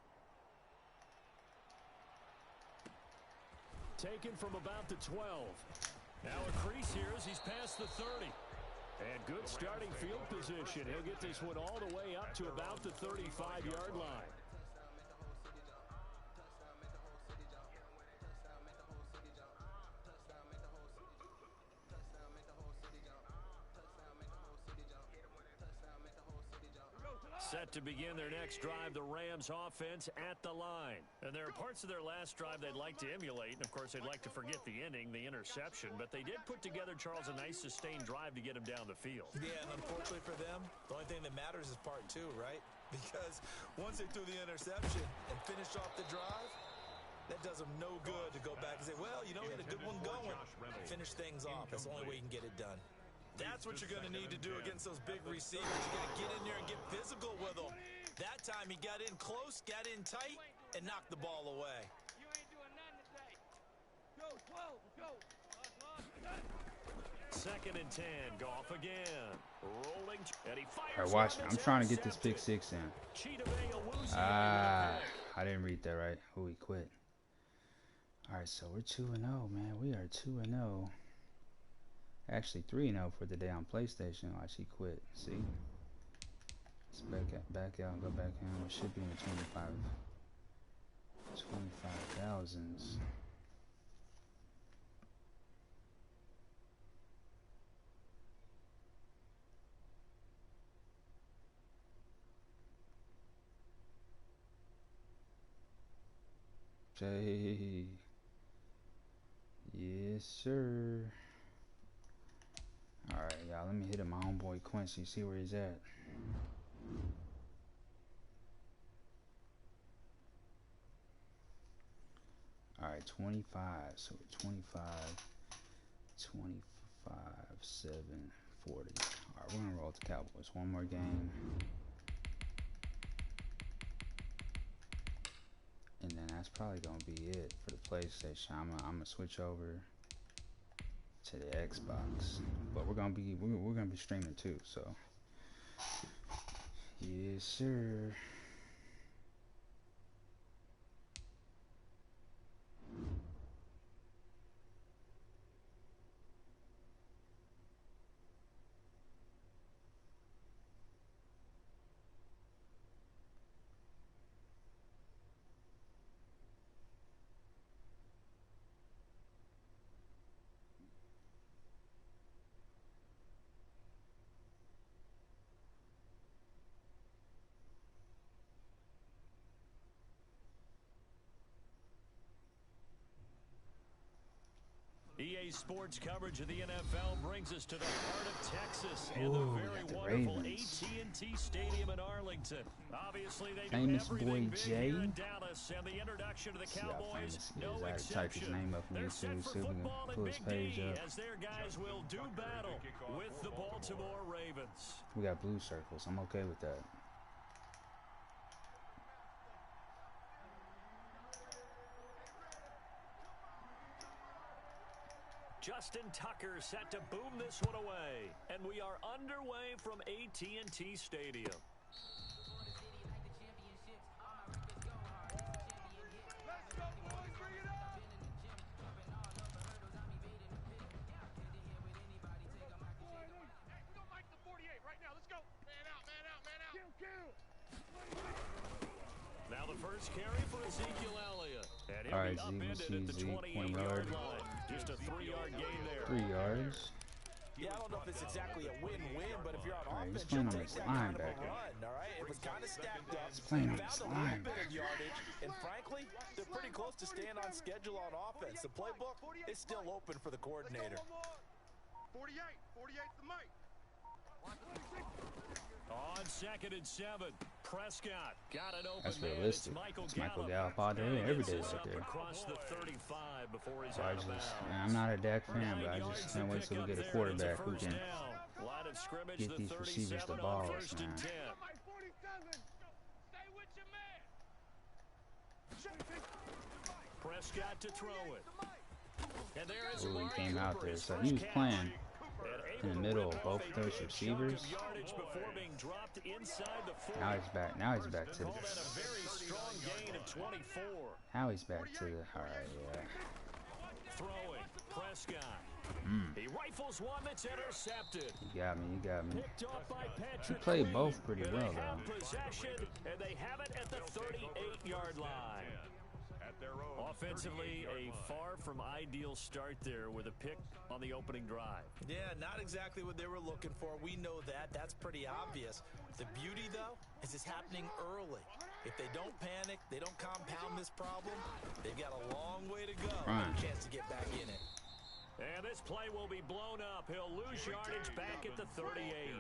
Speaker 2: Taken from about the 12. Now a crease here as he's past the 30. And good starting field position. He'll get this one all the way up to about the 35-yard line. Set to begin their next drive, the Rams offense at the line. And there are parts of their last drive they'd like to emulate. And, of course, they'd like to forget the ending, the interception. But they did put together, Charles, a nice sustained drive to get him down the field.
Speaker 5: Yeah, and unfortunately for them, the only thing that matters is part 2, right? Because once they threw the interception and finished off the drive, that does them no good to go back and say, well, you know, we had a good one going. Finish things off. That's the only way you can get it done. That's what you're going to need to do against those big receivers. You're going to get in there and get physical with them. That time he got in close, got in tight, and knocked the ball away.
Speaker 3: You ain't doing nothing today. Go, 12, go.
Speaker 2: 2nd and 10, Goff again. Rolling, and he fires.
Speaker 1: All right, watch it. I'm trying to get this pick 6 in. I didn't read that right. Oh, he quit. All right, so we're 2-0, man. We are 2-0. Actually 3-0 for the day on PlayStation. Watch, he quit. See? Let's back out and go back in. We should be in the 25,000s. Jay. Yes, sir. Alright, y'all. Let me hit him, my homeboy Quincy, see where he's at. Alright, 25. So 25, 7, 40. Alright, we're gonna roll with the Cowboys. One more game. And then that's probably gonna be it for the PlayStation. I'm gonna switch over to the Xbox, but we're gonna be streaming too. So yes, sir.
Speaker 2: EA Sports coverage of the NFL brings us to the heart of Texas and the very wonderful AT&T Stadium in Arlington. Obviously, they do everything big here in Dallas, and the introduction to the Cowboys, no exception. They're set for football and Big D as their guys will do battle with the Baltimore Ravens.
Speaker 1: We got blue circles. I'm okay with that.
Speaker 2: Justin Tucker set to boom this one away, and we are underway from AT&T Stadium.
Speaker 3: Let's go, boys. Bring it up. Hey, we gonna mic the 48 right now. Let's go. Man out, man out, man out. Kill.
Speaker 2: Now the first carry for Ezekiel Elliott. And he'll
Speaker 1: Alright,
Speaker 2: be upended at the 28-yard line. Just a 3-yard gain there.
Speaker 1: 3 yards.
Speaker 5: Yeah, I don't know if it's exactly a win-win, but if you're on
Speaker 1: Alright, he's
Speaker 5: offense,
Speaker 1: playing
Speaker 5: you'll
Speaker 1: on
Speaker 5: take
Speaker 1: his
Speaker 5: that kind of a
Speaker 1: linebacker.
Speaker 5: run, all right? It was kind of stacked up.
Speaker 1: He's playing on
Speaker 5: Found
Speaker 1: his
Speaker 5: a little bit of
Speaker 1: linebacker.
Speaker 5: yardage, and frankly, they're pretty close to staying on schedule on offense. The playbook is still open for the coordinator.
Speaker 3: 48. 48's the mic.
Speaker 2: On 2nd and 7, Prescott got it open.
Speaker 1: That's
Speaker 2: man.
Speaker 1: realistic.
Speaker 2: It's
Speaker 1: It's Michael Gallup all day, every day right there.
Speaker 2: Across the 35 before he's
Speaker 1: So
Speaker 2: out of bounds.
Speaker 1: I'm not a Dak fan, but I just can't wait till we get a quarterback who can
Speaker 2: Line of scrimmage,
Speaker 1: get
Speaker 2: the
Speaker 1: these receivers the
Speaker 2: 37 on
Speaker 1: balls,
Speaker 2: 1st and
Speaker 1: man.
Speaker 2: 10.
Speaker 3: Mike 47. Stay with your man.
Speaker 2: Prescott to throw it. And there is
Speaker 1: Ooh, he
Speaker 2: Amari
Speaker 1: came out
Speaker 2: Cooper,
Speaker 1: there,
Speaker 2: his
Speaker 1: so
Speaker 2: first
Speaker 1: he was
Speaker 2: catch.
Speaker 1: playing
Speaker 2: And
Speaker 1: in the
Speaker 2: able to
Speaker 1: middle
Speaker 2: rip
Speaker 1: of both
Speaker 2: off
Speaker 1: of
Speaker 2: a
Speaker 1: those
Speaker 2: good
Speaker 1: receivers.
Speaker 2: chunk of yardage before being dropped inside the 40.
Speaker 1: Now he's back. Now he's back to
Speaker 2: Call
Speaker 1: the.
Speaker 2: that a very strong gain of 24.
Speaker 1: Now he's back to the. All right, yeah.
Speaker 2: Throwing, Prescott. He rifles one that's intercepted.
Speaker 1: You got me. You got me.
Speaker 2: Picked off by Patrick.
Speaker 1: He played
Speaker 2: Queen.
Speaker 1: both pretty
Speaker 2: And
Speaker 1: well,
Speaker 2: they have
Speaker 1: though.
Speaker 2: possession, and they have it at the 38-yard line.
Speaker 4: At their own
Speaker 2: Offensively,
Speaker 4: 38-yard
Speaker 2: a
Speaker 4: line.
Speaker 2: far from ideal start there with a pick on the opening drive.
Speaker 5: Yeah, not exactly what they were looking for. We know that. That's pretty obvious. The beauty, though, is it's happening early. If they don't panic, they don't compound this problem, they've got a long way to go
Speaker 1: Right.
Speaker 5: and a chance to get back in it.
Speaker 2: And this play will be blown up. He'll lose yardage back at the 38.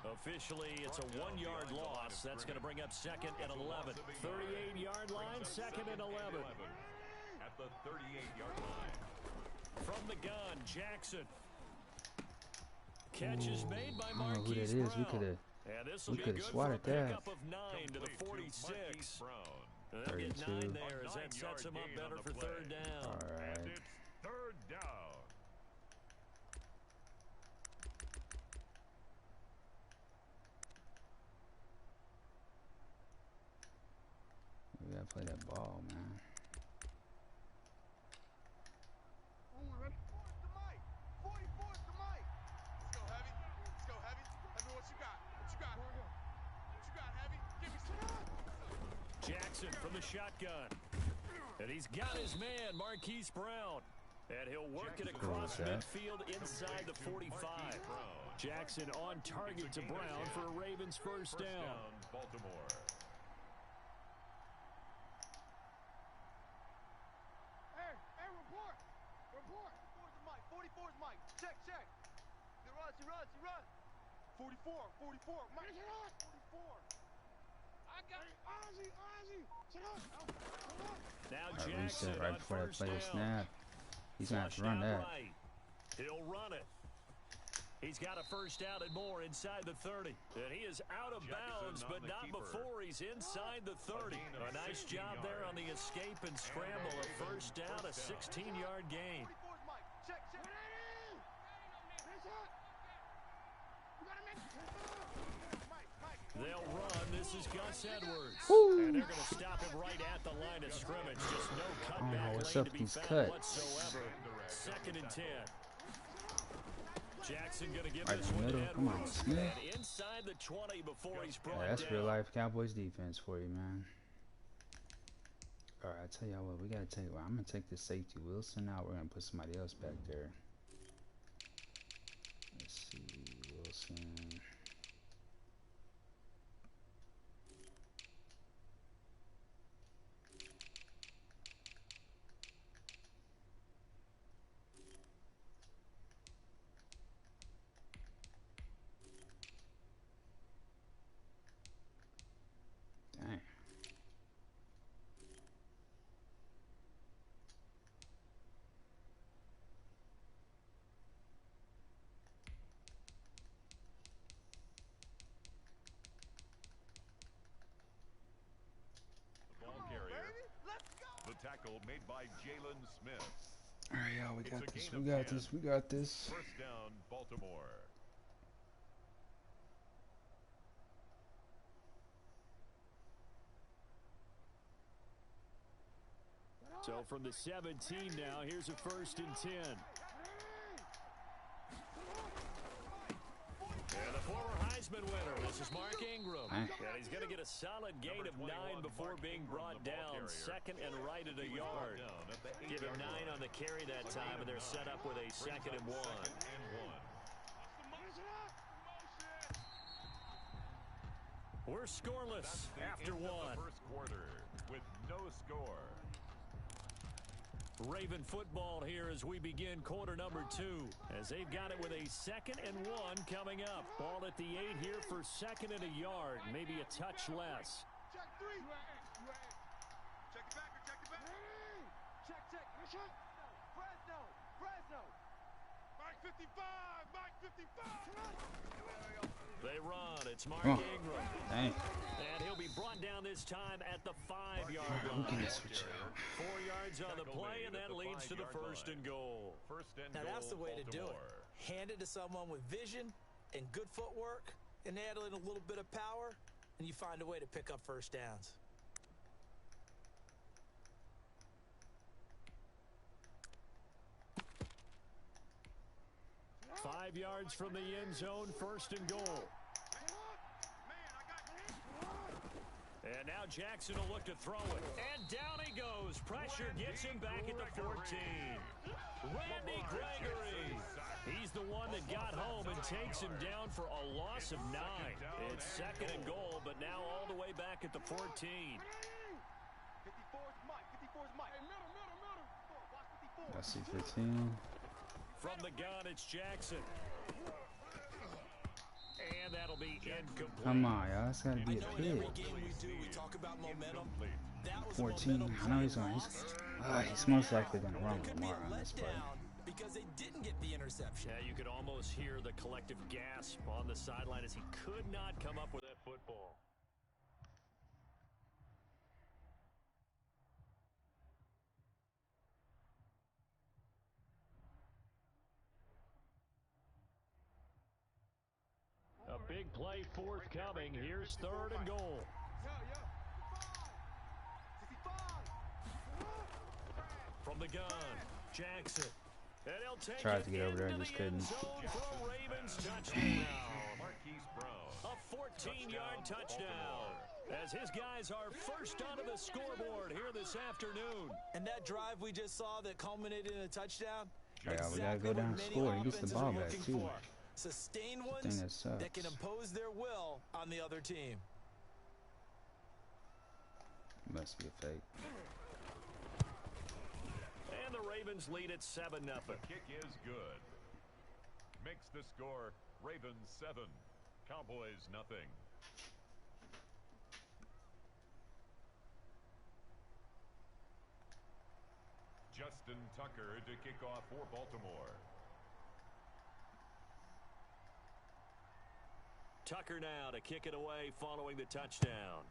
Speaker 2: Officially, it's a 1-yard loss. That's going to bring up 2nd and 11. 38-yard line, 2nd and 11.
Speaker 4: At the 38-yard line.
Speaker 2: From the gun, Jackson. Catch is made by
Speaker 1: I don't know who that
Speaker 2: Marquise
Speaker 1: is. We
Speaker 2: Brown.
Speaker 1: could have.
Speaker 2: And this will
Speaker 1: we
Speaker 2: be
Speaker 1: coulda
Speaker 2: good
Speaker 1: swatted
Speaker 2: for a
Speaker 1: that.
Speaker 2: pickup of 9 to the
Speaker 4: Complete to
Speaker 2: 46.
Speaker 4: Marquise Brown.
Speaker 2: And they'll get 9
Speaker 1: 32.
Speaker 2: there as that sets him up better for 3rd down.
Speaker 1: All
Speaker 4: And
Speaker 1: right.
Speaker 4: it's 3rd down.
Speaker 1: We gotta play that ball, man.
Speaker 3: Ooh, ready? 44's the mic. 44's the mic.
Speaker 2: Jackson from the shotgun. And he's got his man, Marquise Brown. And he'll work it across midfield inside the 45. Jackson on target to Brown for a Ravens first down.
Speaker 4: Baltimore.
Speaker 3: Hey, report. 44's the mic. 44's mic. Check. He runs. 44. Mike, 44. I got it. Ozzy. Shut up.
Speaker 2: Now
Speaker 1: Jackson
Speaker 2: Jackson
Speaker 1: right before that play
Speaker 2: down.
Speaker 1: snap. He's going to have to run that.
Speaker 2: Right. He'll run it. He's got a first down and more inside the 30. And he is out of bounds, but not before he's inside the 30. A nice job there on the escape and scramble. A first down, a 16-yard gain.
Speaker 3: 44's mic. Check.
Speaker 2: They'll run. This is Gus Edwards.
Speaker 1: Woo.
Speaker 2: And they're going to stop him right at the line of scrimmage. Just no cutback
Speaker 1: what's
Speaker 2: lane
Speaker 1: up
Speaker 2: to be
Speaker 1: these
Speaker 2: found
Speaker 1: cuts?
Speaker 2: whatsoever. 2nd and 10. Jackson going to give
Speaker 1: Right
Speaker 2: this
Speaker 1: in the
Speaker 2: one to
Speaker 1: middle. Come on,
Speaker 2: Edwards.
Speaker 1: Smith.
Speaker 2: And inside the 20 before he's brought
Speaker 1: Yeah, that's
Speaker 2: down.
Speaker 1: real life Cowboys defense for you, man. All right, I tell y'all what, we gotta take. Well, I'm gonna take the safety Wilson out. We're gonna put somebody else back there. Let's see, Wilson. Dang.
Speaker 4: Ball carrier. The tackle made by Jalen Smith.
Speaker 1: All right, y'all, we
Speaker 4: It's
Speaker 1: got
Speaker 4: a
Speaker 1: this.
Speaker 4: gain
Speaker 1: We
Speaker 4: of
Speaker 1: got
Speaker 4: 10.
Speaker 1: this. We got this.
Speaker 4: First down, Baltimore.
Speaker 2: So from the 17 now, here's a 1st and 10. And the former Heisman winner, this is Mark Ingram. And he's going to get a solid gain of 9 before being brought down. 2nd and right at a yard. Give him 9 on the carry that time, and they're set up with a 2nd and 1. We're scoreless after 1.
Speaker 4: First quarter with no score.
Speaker 2: Raven football here as we begin quarter number 2. As they've got it with a 2nd and 1 coming up. Ball at the 8 here for 2nd and a yard. Maybe a touch less.
Speaker 3: Check 3. Check it back. Check. Fresno. Mike 55.
Speaker 2: They run. It's Mark
Speaker 1: Oh.
Speaker 2: Ingram.
Speaker 1: Dang.
Speaker 2: And he'll be brought down this time at the 5-yard line. 4 yards on the play, and that leads to the 1st and goal.
Speaker 5: Now that's the way to do it. Hand it to someone with vision and good footwork, and add in a little bit of power, and you find a way to pick up first downs.
Speaker 2: Five yards from the end zone, 1st and goal. And now Jackson will look to throw it. And down he goes. Pressure gets him back at the 14. Randy Gregory. He's the one that got home and takes him down for a loss of 9. It's 2nd and goal, but now all the way back at the 14.
Speaker 3: 54's Mike. Hey, middle.
Speaker 1: I see 15.
Speaker 2: From the gun, it's Jackson. And that'll be incomplete.
Speaker 1: Come on, y'all. It's gotta be a
Speaker 5: In
Speaker 1: pick.
Speaker 5: every game we do, we talk about momentum. That was
Speaker 1: 14.
Speaker 5: momentum
Speaker 1: I know he's
Speaker 5: play
Speaker 1: going.
Speaker 5: lost.
Speaker 1: He's most likely gonna run
Speaker 5: There
Speaker 1: with
Speaker 5: could be a
Speaker 1: Lamar on this play.
Speaker 5: letdown because they didn't get the interception.
Speaker 2: Yeah, you could almost hear the collective gasp on the sideline as he could not come up with that football. A big play forthcoming. Here's 3rd and goal. From the gun, Jackson. And he'll take
Speaker 1: Tried
Speaker 2: it
Speaker 1: to get over there and
Speaker 2: into
Speaker 1: just
Speaker 2: the end
Speaker 1: couldn't.
Speaker 2: zone for a Ravens touchdown.
Speaker 4: Marquise Brown.
Speaker 2: A 14-yard touchdown. as his guys are first onto the scoreboard here this afternoon.
Speaker 5: And that drive we just saw that culminated in a touchdown,
Speaker 1: Yeah, we gotta go down and score. He gets the ball back too.
Speaker 5: Sustained ones that can impose their will on the other team.
Speaker 1: Must be a fake.
Speaker 2: And the Ravens lead at 7-0.
Speaker 4: The kick is good. Makes the score Ravens 7, Cowboys nothing. Justin Tucker to kick off for Baltimore.
Speaker 2: Tucker now to kick it away following the touchdown.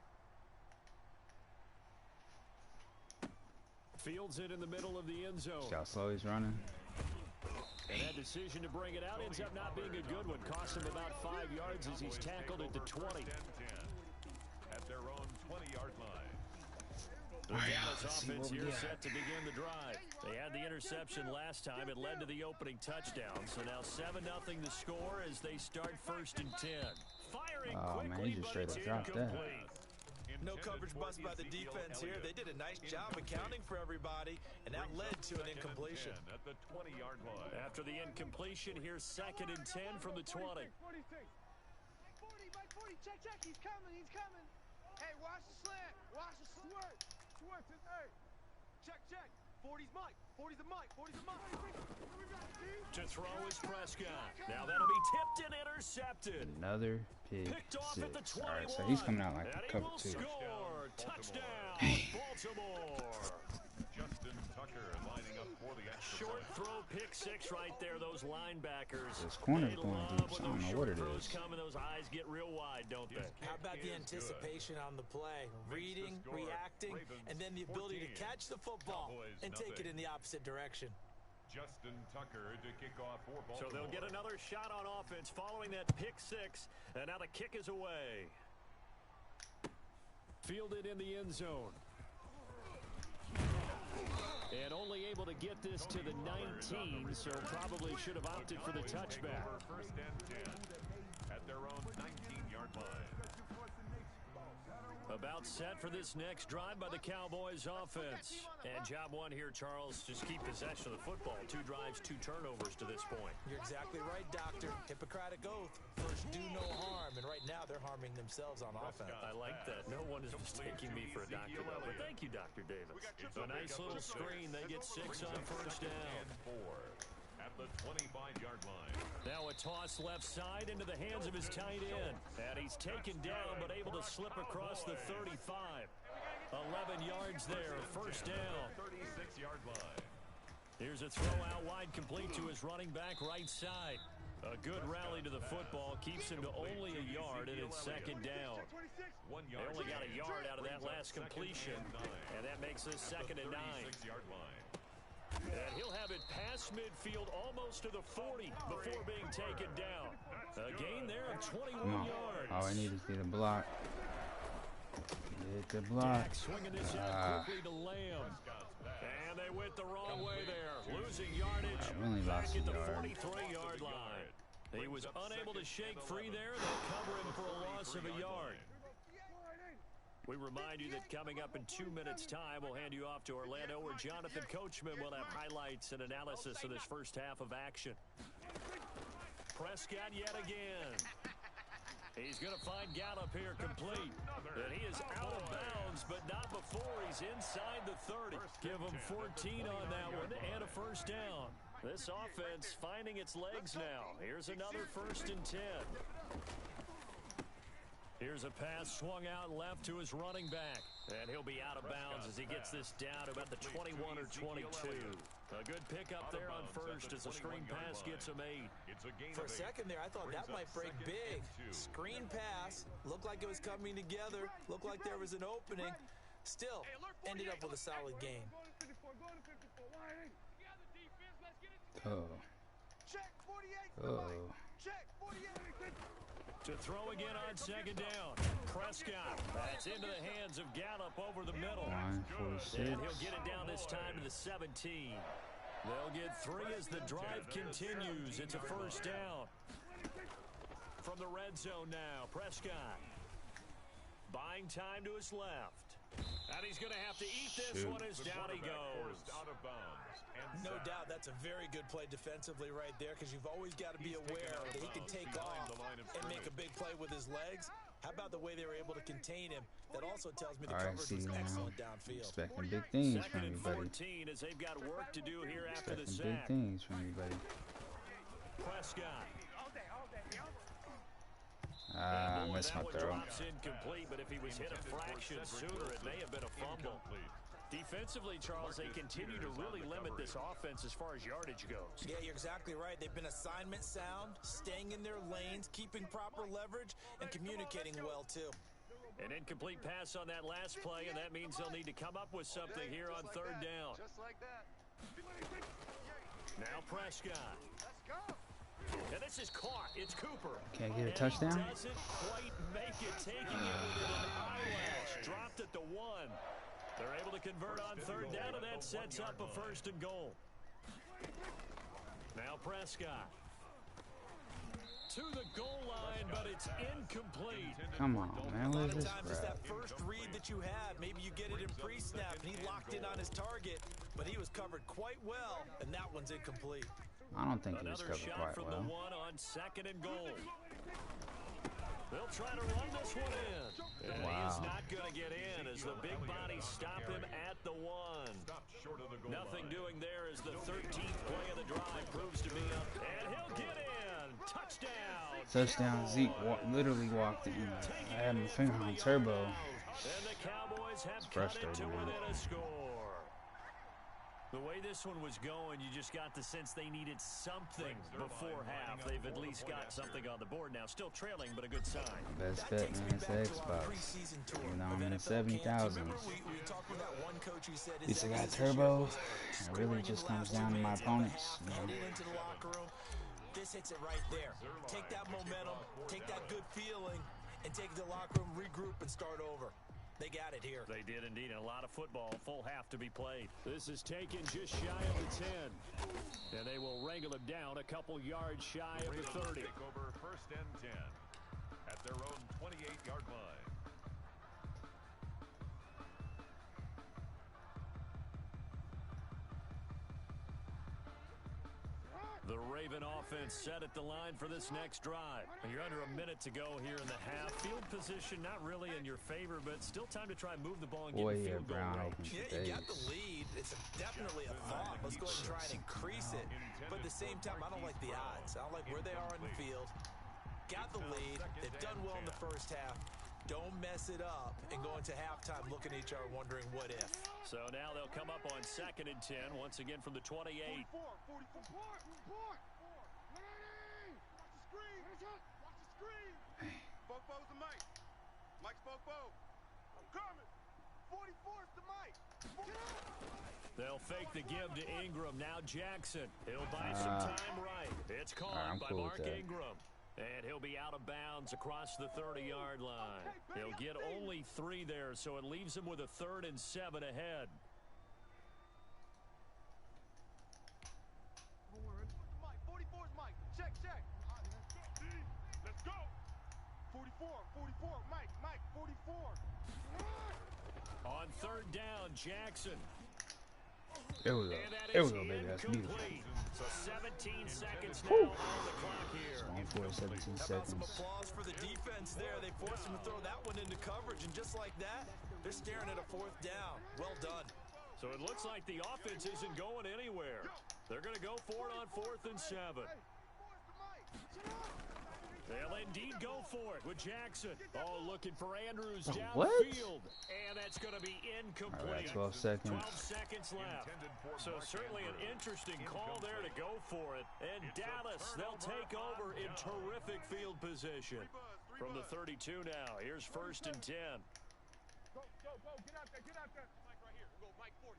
Speaker 2: Fields it in the middle of the end zone.
Speaker 1: See how slow he's running?
Speaker 2: And that decision to bring it out ends up not being a good one. Cost him about 5 yards as he's tackled at the 20.
Speaker 4: At their own 20-yard line.
Speaker 2: The Dallas offense here set to begin the drive. They had the interception last time. It led to the opening touchdown. So now 7-0 the score as they start 1st and 10. Firing quickly,
Speaker 1: man, he just straight up dropped that.
Speaker 5: No coverage bust by the defense here. They did a nice job accounting for everybody, and that led to an incompletion.
Speaker 4: At the 20-yard line.
Speaker 2: After the incompletion, here's 2nd and 10 from the 20.
Speaker 3: 40, Mike 40, check, he's coming. Hey, watch the slant, watch the slant. Hey, check. 40's Mike, 40's the Mike.
Speaker 2: To throw is Prescott. Now that'll be tipped and intercepted.
Speaker 1: Another pick
Speaker 2: Picked off at the 21.
Speaker 1: Alright, so he's coming out like a cover two.
Speaker 2: Touchdown, Baltimore.
Speaker 4: Justin Tucker lining up for the extra
Speaker 2: Short
Speaker 4: point.
Speaker 2: throw, pick 6 right there. Those linebackers.
Speaker 1: This corner's
Speaker 2: They
Speaker 1: going
Speaker 2: love
Speaker 1: deep, so I
Speaker 2: when
Speaker 1: don't
Speaker 2: those
Speaker 1: know what it
Speaker 2: short throws
Speaker 1: is.
Speaker 2: come and those eyes get real wide, don't they?
Speaker 5: How about the anticipation on the play? Reading, reacting, and then the ability to catch the football and take it in the opposite direction.
Speaker 4: Justin Tucker to kick off for Baltimore.
Speaker 2: So they'll get another shot on offense following that pick 6, and now the kick is away. Fielded in the end zone. And only able to get this to the 19, so probably should have opted for the touchback.
Speaker 4: 1st and 10 at their own 19-yard line.
Speaker 2: About set for this next drive by the Cowboys offense. And job one here, Charles, just keep possession of the football. 2 drives, 2 turnovers to this point.
Speaker 5: You're exactly right, Doctor. Hippocratic oath. First, do no harm. And right now, they're harming themselves on offense.
Speaker 2: I like that. No one is mistaking me for a doctor, though. But thank you, Dr. Davis. A nice little screen. They get 6 on 1st down.
Speaker 4: 4 at the 25-yard line.
Speaker 2: Now a toss left side into the hands of his tight end. And he's taken down, but able to slip across the 35. 11 yards there, 1st down.
Speaker 4: 36-yard line.
Speaker 2: Here's a throw out wide, complete to his running back right side. A good rally to the football, keeps him to only a yard, and it's 2nd down. They only got a yard out of that last completion, and that makes this 2nd and 9.
Speaker 4: 36-yard line.
Speaker 2: And he'll have it past midfield almost to the 40 before being taken down. A gain there of 21 yards.
Speaker 1: All I need is get a block. Get the block.
Speaker 2: Dak swinging this out quickly to Lamb. And they went the wrong way there. Losing yardage
Speaker 1: we only
Speaker 2: back
Speaker 1: lost
Speaker 2: at the
Speaker 1: a yard.
Speaker 2: 43-yard line. He was unable to shake free there. They'll cover him for a loss of a yard. We remind you that coming up in 2 minutes' time, we'll hand you off to Orlando, where Jonathan Coachman will have highlights and analysis of this first half of action. Prescott yet again. He's going to find Gallup here complete. And he is out of bounds, but not before he's inside the 30. Give him 14 on that one and a 1st down. This offense finding its legs now. Here's another 1st and 10. Here's a pass swung out left to his running back. And he'll be out of bounds as he gets this down to about the 21 or 22. A good pickup there on 1st as the screen pass gets a 8.
Speaker 5: For a second there, I thought that might break big. Screen pass. Looked like it was coming together. Looked like there was an opening. Still, ended up with a solid gain.
Speaker 1: Oh. Oh.
Speaker 2: To throw again on 2nd down. Prescott. That's into the hands of Gallup over the middle.
Speaker 1: 146.
Speaker 2: And he'll get it down this time to the 17. They'll get 3 as the drive continues. It's a 1st down. From the red zone now, Prescott. buying time to his left. And he's going to have to eat this one as down he goes.
Speaker 4: Out of bounds. And
Speaker 5: No doubt that's a very good play defensively right there, because you've always got to be aware that he can take off and make a big play with his legs. How about the way they were able to contain him? That also tells me the coverage was excellent downfield.
Speaker 1: Expecting big things from you, buddy.
Speaker 2: 14 as they've got work to do here after the
Speaker 1: Expecting big
Speaker 2: sack.
Speaker 1: things from you, buddy.
Speaker 2: Prescott.
Speaker 1: I missed my throw.
Speaker 2: Drops incomplete, but if he was hit a fraction sooner, it may have been a fumble. Defensively, Charles, they continue to really limit this offense as far as yardage goes.
Speaker 5: Yeah, you're exactly right. They've been assignment sound, staying in their lanes, keeping proper leverage, and communicating well, too.
Speaker 2: An incomplete pass on that last play, and that means they'll need to come up with something here on third down.
Speaker 3: Just like that.
Speaker 2: Now Prescott.
Speaker 3: Let's go.
Speaker 2: And this is caught. It's Cooper.
Speaker 1: Can't get a
Speaker 2: And
Speaker 1: touchdown?
Speaker 2: he doesn't quite make it, taking it within an eyelash. Dropped at the 1. They're able to convert on third down, and that sets up a 1st and goal. Now Prescott. To the goal line, but it's incomplete.
Speaker 1: Come on, man.
Speaker 5: A
Speaker 1: What
Speaker 5: lot
Speaker 1: is
Speaker 5: of
Speaker 1: this,
Speaker 5: times it's
Speaker 1: bro?
Speaker 5: that first read that you have. Maybe you get it in pre-snap, and he locked in on his target, but he was covered quite well, and that one's incomplete.
Speaker 1: I don't think he was
Speaker 2: Another
Speaker 1: covered
Speaker 2: shot
Speaker 1: quite
Speaker 2: from
Speaker 1: well.
Speaker 2: the 1 on 2nd and goal. They'll try to run this one in. And he is
Speaker 1: Wow.
Speaker 2: not going to get in as the big bodies stop him at the 1.
Speaker 4: short of the goal
Speaker 2: Nothing
Speaker 4: line.
Speaker 2: doing there as the 13th play of the drive proves to be up. And he'll get in. Touchdown.
Speaker 1: Touchdown. Zeke literally walked in. I had my finger on turbo.
Speaker 2: And the Cowboys have
Speaker 1: It's
Speaker 2: cut it to
Speaker 1: frustrating, man.
Speaker 2: within a score. The way this one was going, you just got the sense they needed something before half. They've at least got something on the board now. Still trailing, but a good sign.
Speaker 1: Best
Speaker 5: That
Speaker 1: bet,
Speaker 5: takes
Speaker 1: man.
Speaker 5: me
Speaker 1: It's
Speaker 5: back
Speaker 1: the
Speaker 5: to our
Speaker 1: Xbox.
Speaker 5: preseason tour
Speaker 1: Even though
Speaker 5: of
Speaker 1: I'm in the
Speaker 5: NFL camps.
Speaker 1: 70,000s.
Speaker 5: Remember we talked with that one coach who said
Speaker 1: At
Speaker 5: his
Speaker 1: least I got
Speaker 5: emphasis this year
Speaker 1: turbo.
Speaker 5: was
Speaker 1: It really
Speaker 5: scoring
Speaker 1: just
Speaker 5: in the
Speaker 1: comes
Speaker 5: last
Speaker 1: down to
Speaker 5: 2
Speaker 1: my
Speaker 5: minutes of the
Speaker 1: opponents.
Speaker 5: half,
Speaker 1: You know?
Speaker 5: heading into the locker room. This hits it right there. Take that momentum, take that good feeling, and take the locker room, regroup, and start over. They got it here.
Speaker 2: They did indeed. And a lot of football, full half to be played. This is taken just shy of the 10. And they will wrangle him down a couple yards shy of the 30.
Speaker 4: Take over 1st and 10 at their own 28-yard line.
Speaker 2: The Raven offense set at the line for this next drive. And you're under a minute to go here in the half. Field position not really in your favor, but still time to try and move the ball and get
Speaker 1: Boy,
Speaker 2: in
Speaker 1: yeah,
Speaker 2: field goal
Speaker 1: Brown
Speaker 2: range.
Speaker 1: open for
Speaker 5: Yeah, you got the
Speaker 1: days.
Speaker 5: lead. It's definitely a thought. Let's go ahead and try and increase it. But at the same time, I don't like the odds. I don't like where they are in the field. Got the lead. They've done well in the first half. Don't mess it up and go into halftime looking at each other wondering what if.
Speaker 2: So now they'll come up on 2nd and 10, once again from the 28.
Speaker 3: 44. Watch the screen. Watch the screen. Bobo's the Mike. Mike's Bobo. I'm coming. 44's the Mike.
Speaker 2: They'll fake the give to Ingram. Now Jackson. He'll buy some time right. It's caught
Speaker 1: I'm
Speaker 2: by
Speaker 1: cool with
Speaker 2: Mark
Speaker 1: that.
Speaker 2: Ingram. And he'll be out of bounds across the 30-yard line. He'll get only 3 there, so it leaves him with a 3rd and 7 ahead.
Speaker 3: Mike. 44's Mike. Check. Let's go. 44. Mike. 44.
Speaker 2: On 3rd down, Jackson.
Speaker 1: It was
Speaker 2: And that
Speaker 1: it
Speaker 2: is
Speaker 1: was a baby. That's beautiful.
Speaker 2: incomplete. So 17 seconds now on the clock here.
Speaker 1: 24, 17
Speaker 5: How about some
Speaker 1: seconds.
Speaker 5: applause for the defense there? They forced him to throw that one into coverage, and just like that, they're staring at a 4th down. Well done.
Speaker 2: So it looks like the offense isn't going anywhere. They're going to go for it on 4th and 7. They'll indeed go for it with Jackson. Oh, looking for Andrews downfield.
Speaker 1: What?
Speaker 2: And that's going to be incomplete.
Speaker 1: All right, 12 seconds.
Speaker 2: 12 seconds left. So certainly an interesting call there to go for it. And Dallas, they'll take over in terrific field position. From the 32 now, here's 1st and 10.
Speaker 3: Go. Get out there. Mike right here. Go, Mike 40.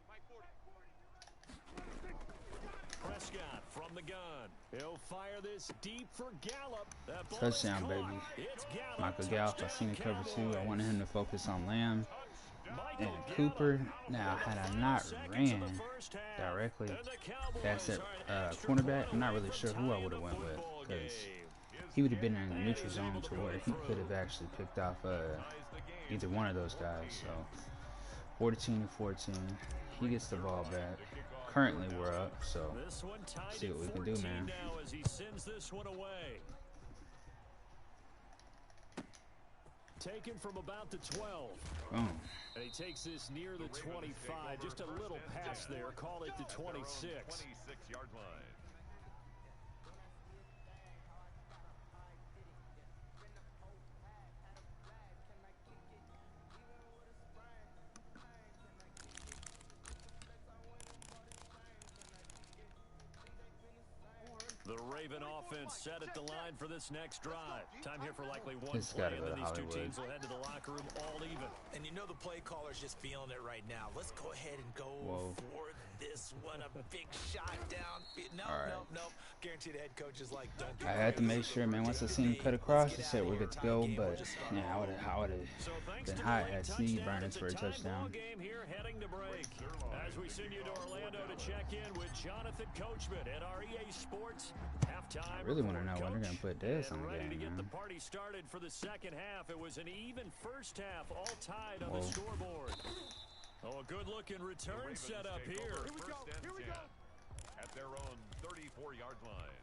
Speaker 2: Prescott from the gun. He'll fire this deep for Gallup. That ball
Speaker 1: Touchdown,
Speaker 2: is
Speaker 1: baby.
Speaker 2: caught. It's Gallup.
Speaker 1: Michael Gallup, I seen it cover too. I wanted him to focus on Lamb and
Speaker 2: Michael
Speaker 1: Cooper.
Speaker 2: Gallup.
Speaker 1: Now, had I not
Speaker 2: 4 seconds
Speaker 1: ran
Speaker 2: in the first half.
Speaker 1: directly
Speaker 2: And the Cowboys
Speaker 1: past that
Speaker 2: are an extra
Speaker 1: cornerback,
Speaker 2: point
Speaker 1: I'm not
Speaker 2: over
Speaker 1: really
Speaker 2: the
Speaker 1: sure who
Speaker 2: tie
Speaker 1: I
Speaker 2: of
Speaker 1: would
Speaker 2: the
Speaker 1: have went with
Speaker 2: football
Speaker 1: because
Speaker 2: game.
Speaker 1: he would have been in the neutral zone to where he could have actually picked off either one of those guys. So 14-14, he gets the ball back. Currently we're up, so see what we can do, man.
Speaker 2: Now as he sends this one away. Taken from about the 12.
Speaker 1: Boom.
Speaker 2: And he takes this near the 25. Just a little pass there. Call it the 26.
Speaker 4: 26-yard line.
Speaker 2: The Raven offense set at the line for this next drive. Time here for likely one
Speaker 1: This
Speaker 2: play,
Speaker 1: gotta
Speaker 2: and
Speaker 1: go
Speaker 2: then
Speaker 1: to
Speaker 2: these two
Speaker 1: Hollywood.
Speaker 2: teams will head to the locker room all even.
Speaker 5: And you know the play caller's just feeling it right now. Let's go ahead and go for this one. A big shot down. Nope. Guaranteed the head coach is like, don't do
Speaker 1: I had to make sure, man. Once I seen him cut across, I said we're good to go. But yeah, I would have been hot at Steve Burners for a touchdown.
Speaker 2: Game here heading to break. As we send you to Orlando to check in with Jonathan Coachman at our EA Sports halftime.
Speaker 1: I really want to know when they're gonna put this on the
Speaker 2: Ready to
Speaker 1: game,
Speaker 2: get the
Speaker 1: man.
Speaker 2: party started for the second half. It was an even first half, all tied on the scoreboard. Oh, a good-looking return set up here.
Speaker 3: Here we go. Here we go.
Speaker 4: At their own 34-yard line.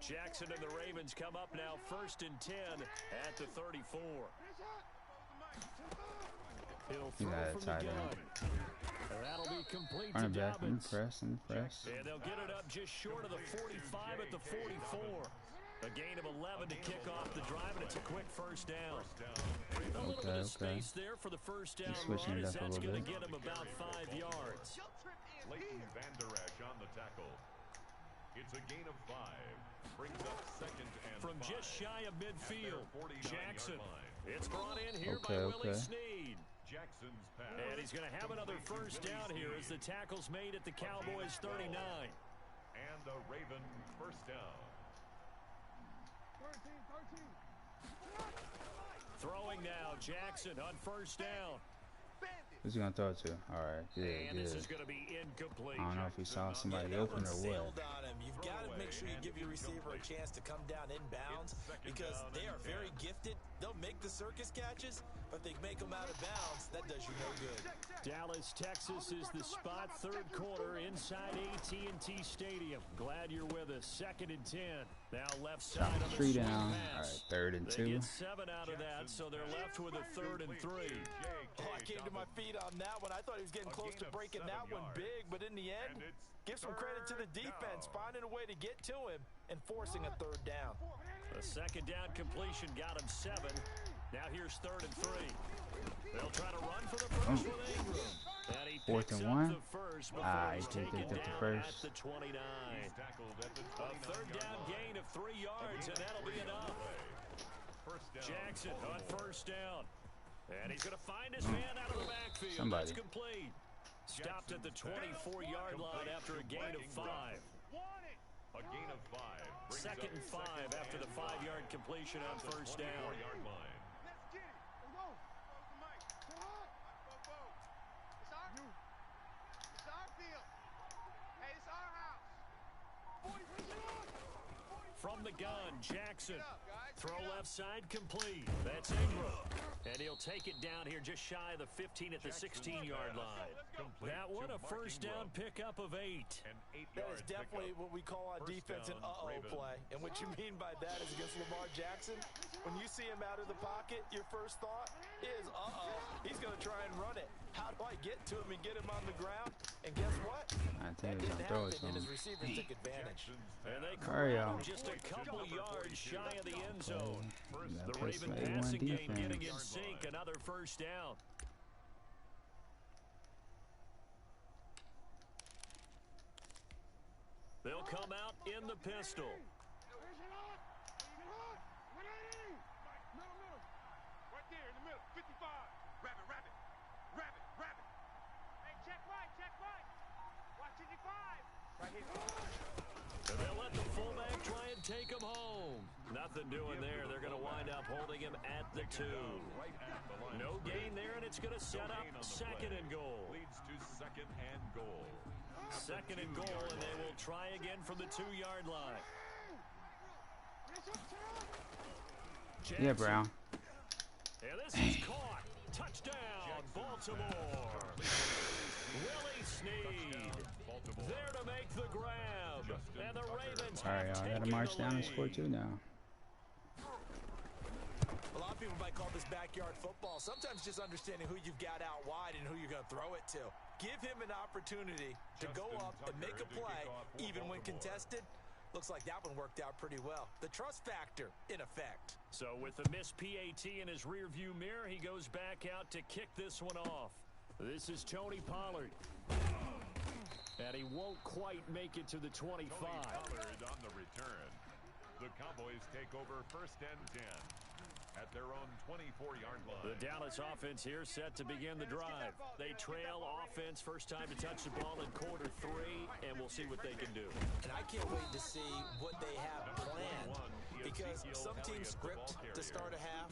Speaker 2: Jackson and the Ravens come up now 1st and 10 at the 34. He'll throw from the gun. That'll be complete to
Speaker 1: Running back,
Speaker 2: Dobbins.
Speaker 1: impress.
Speaker 2: And they'll get it up just short of the 45 at the 44. A gain of 11 to kick off the drive, and it's a quick first down. A little bit of space there for the first down
Speaker 1: switching
Speaker 2: run,
Speaker 1: it
Speaker 2: as
Speaker 1: up a
Speaker 2: that's
Speaker 1: little
Speaker 2: going to
Speaker 1: bit.
Speaker 2: get him about 5 yards.
Speaker 4: Leighton Vander Esch on the tackle. It's a gain of 5. Brings up 2nd and
Speaker 2: From
Speaker 4: 5.
Speaker 2: just shy of midfield,
Speaker 4: At their 49-yard
Speaker 2: Jackson.
Speaker 4: line.
Speaker 2: It's brought in here by Willie Snead.
Speaker 4: Jackson's pass.
Speaker 2: And he's going to have another first down here as the tackle's made at the Cowboys 39.
Speaker 4: And a Raven first down.
Speaker 3: 13.
Speaker 2: Throwing now, Jackson on first down.
Speaker 1: Who's he gonna throw it to? All right,
Speaker 2: And this
Speaker 1: good.
Speaker 2: is going to be incomplete.
Speaker 1: I don't know if he saw somebody open or what.
Speaker 5: Sailed on him. You've got to make sure you give your receiver a chance to come down inbounds because they are very gifted. They'll make the circus catches, but they make them out of bounds. That does you no good.
Speaker 2: Dallas, Texas is the spot, third quarter inside AT&T Stadium. Glad you're with us. 2nd and 10. Now left side on the
Speaker 1: Three
Speaker 2: swing
Speaker 1: down.
Speaker 2: pass.
Speaker 1: All right, 3rd and 2.
Speaker 2: They get 7 out of that, so they're left with a 3rd and 3.
Speaker 5: Oh, I came to my feet on that one. I thought he was getting close to breaking that one big, but in the end, give some credit to the defense, finding a way to get to him and forcing a 3rd down.
Speaker 2: A 2nd down completion got him 7. Now here's 3rd and 3. They'll try to run for the first with Ingram. And he
Speaker 1: 4th
Speaker 2: picks
Speaker 1: and
Speaker 2: up
Speaker 1: 1.
Speaker 2: the first before
Speaker 1: He
Speaker 2: he's
Speaker 1: did
Speaker 2: taken
Speaker 1: get the
Speaker 2: down
Speaker 1: first.
Speaker 2: at the 29.
Speaker 4: Tackled at the
Speaker 2: A 3rd down gain of 3 yards, and that'll be enough.
Speaker 4: First down.
Speaker 2: Jackson on first down. And he's going to find his man out of the backfield.
Speaker 1: Somebody.
Speaker 2: That's complete. Stopped at the 24-yard line after a gain of 5.
Speaker 4: A gain of 5. Brings
Speaker 2: 2nd and 5 after the 5-yard completion on first down.
Speaker 4: 24-yard line.
Speaker 3: Let's get it. Let's go. Close the mic. It's our field. Hey, it's our house. 40, push it on.
Speaker 2: From the gun, Jackson.
Speaker 3: Up, guys.
Speaker 2: Throw left side complete. That's Ingram. And he'll take it down here just shy of the 15 at the 16-yard line. That one a first down pickup of 8.
Speaker 4: An 8-yard
Speaker 5: That is definitely
Speaker 4: pickup.
Speaker 5: what we call on
Speaker 4: First
Speaker 5: defense an
Speaker 4: down, Ravens.
Speaker 5: play. And what you mean by that is against Lamar Jackson, when you see him out of the pocket, your first thought is, he's going to try and run it. How do I get to him and get him on the ground? And guess what?
Speaker 1: I
Speaker 5: That
Speaker 1: think he's
Speaker 5: didn't
Speaker 1: gonna throw it
Speaker 5: happen,
Speaker 1: to
Speaker 5: and
Speaker 1: him.
Speaker 5: his receivers took advantage.
Speaker 2: And they
Speaker 1: Hurry
Speaker 2: corral
Speaker 1: up.
Speaker 2: him just a couple yards shy of the end zone.
Speaker 1: That
Speaker 2: The
Speaker 1: puts
Speaker 2: Raven
Speaker 1: some A1
Speaker 2: passing game getting in
Speaker 1: defense.
Speaker 2: sync. Another first down. They'll come out in the pistol.
Speaker 3: Right there in the middle. 55. Rabbit. Hey, check right. Watch 55. Right here.
Speaker 2: And they'll let the fullback try and take him home. Nothing doing there. They're going to wind up holding him at the 2. No gain there, and it's going to set up second and goal.
Speaker 4: Leads to second and goal.
Speaker 2: Second and goal, and they will try again from the 2-yard line.
Speaker 1: Yeah, Brown.
Speaker 2: And this is caught. Touchdown, Baltimore. Willie Snead there to make the grab. And the Ravens
Speaker 1: All right, y'all. I gotta march down and score 2 now.
Speaker 5: A lot of people might call this backyard football. Sometimes just understanding who you've got out wide and who you're going to throw it to. Give him an opportunity to go up and make a play, even when contested. Looks like that one worked out pretty well. The trust factor in effect.
Speaker 2: So with the missed PAT in his rearview mirror, he goes back out to kick this one off. This is Tony Pollard. And he won't quite make it to the 25.
Speaker 4: Pollard on the return. The Cowboys take over first and 10 at their own 24-yard line.
Speaker 2: The Dallas offense here set to begin the drive. They trail offense, first time to touch the ball in quarter 3, and we'll see what they can do.
Speaker 5: And I can't wait to see what they have planned, because some teams script to start a half.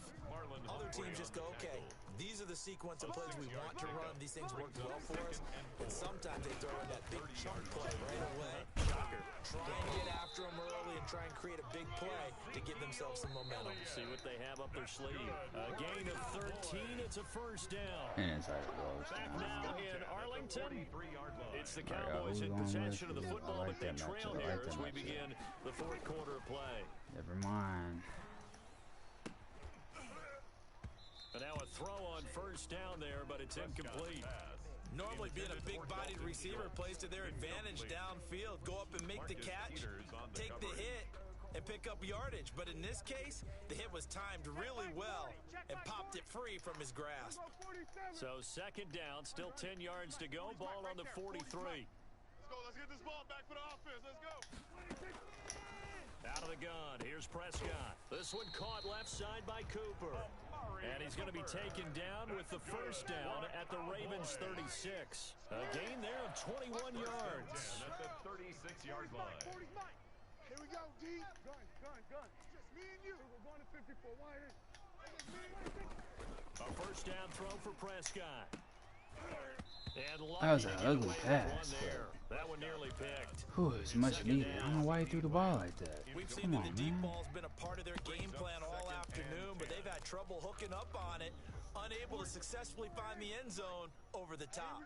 Speaker 5: Other teams just go, okay, these are the sequence of plays we want to run. These things work well for us. And sometimes they throw in that big chunk play right away. Shocker. Try and get after them early and try and create a big play to give themselves some momentum.
Speaker 2: See what they have up their sleeve. A gain of 13. It's a first down.
Speaker 1: And inside it goes.
Speaker 2: Back now in Arlington. It's the Cowboys in possession of the football, but they trail here as we begin the 4th quarter of play.
Speaker 1: Never mind.
Speaker 2: And now a throw on first down there, but it's incomplete.
Speaker 5: Normally being a big-bodied receiver plays to their advantage downfield. Go up and make the catch, take the hit, and pick up yardage. But in this case, the hit was timed really well and popped it free from his grasp.
Speaker 2: So second down, still 10 yards to go. Ball on the 43.
Speaker 3: Let's go. Let's get this ball back for the offense. Let's go.
Speaker 2: Out of the gun. Here's Prescott. This one caught left side by Cooper. And he's going to be taken down with the first down at the Ravens 36. A gain there of 21 yards.
Speaker 4: At the 36-yard line.
Speaker 3: Here we go, D. Gun. Just me and you. We're going to 54. Why?
Speaker 2: A first down throw for Prescott. And
Speaker 1: That was an ugly pass.
Speaker 2: That one nearly picked.
Speaker 1: Whew, it's much needed. I don't know why he threw the ball like that.
Speaker 5: We've seen
Speaker 1: Come
Speaker 5: that
Speaker 1: on,
Speaker 5: the deep
Speaker 1: man.
Speaker 5: ball's been a part of their game plan all afternoon, but they've had trouble hooking up on it, unable to successfully find the end zone over the top.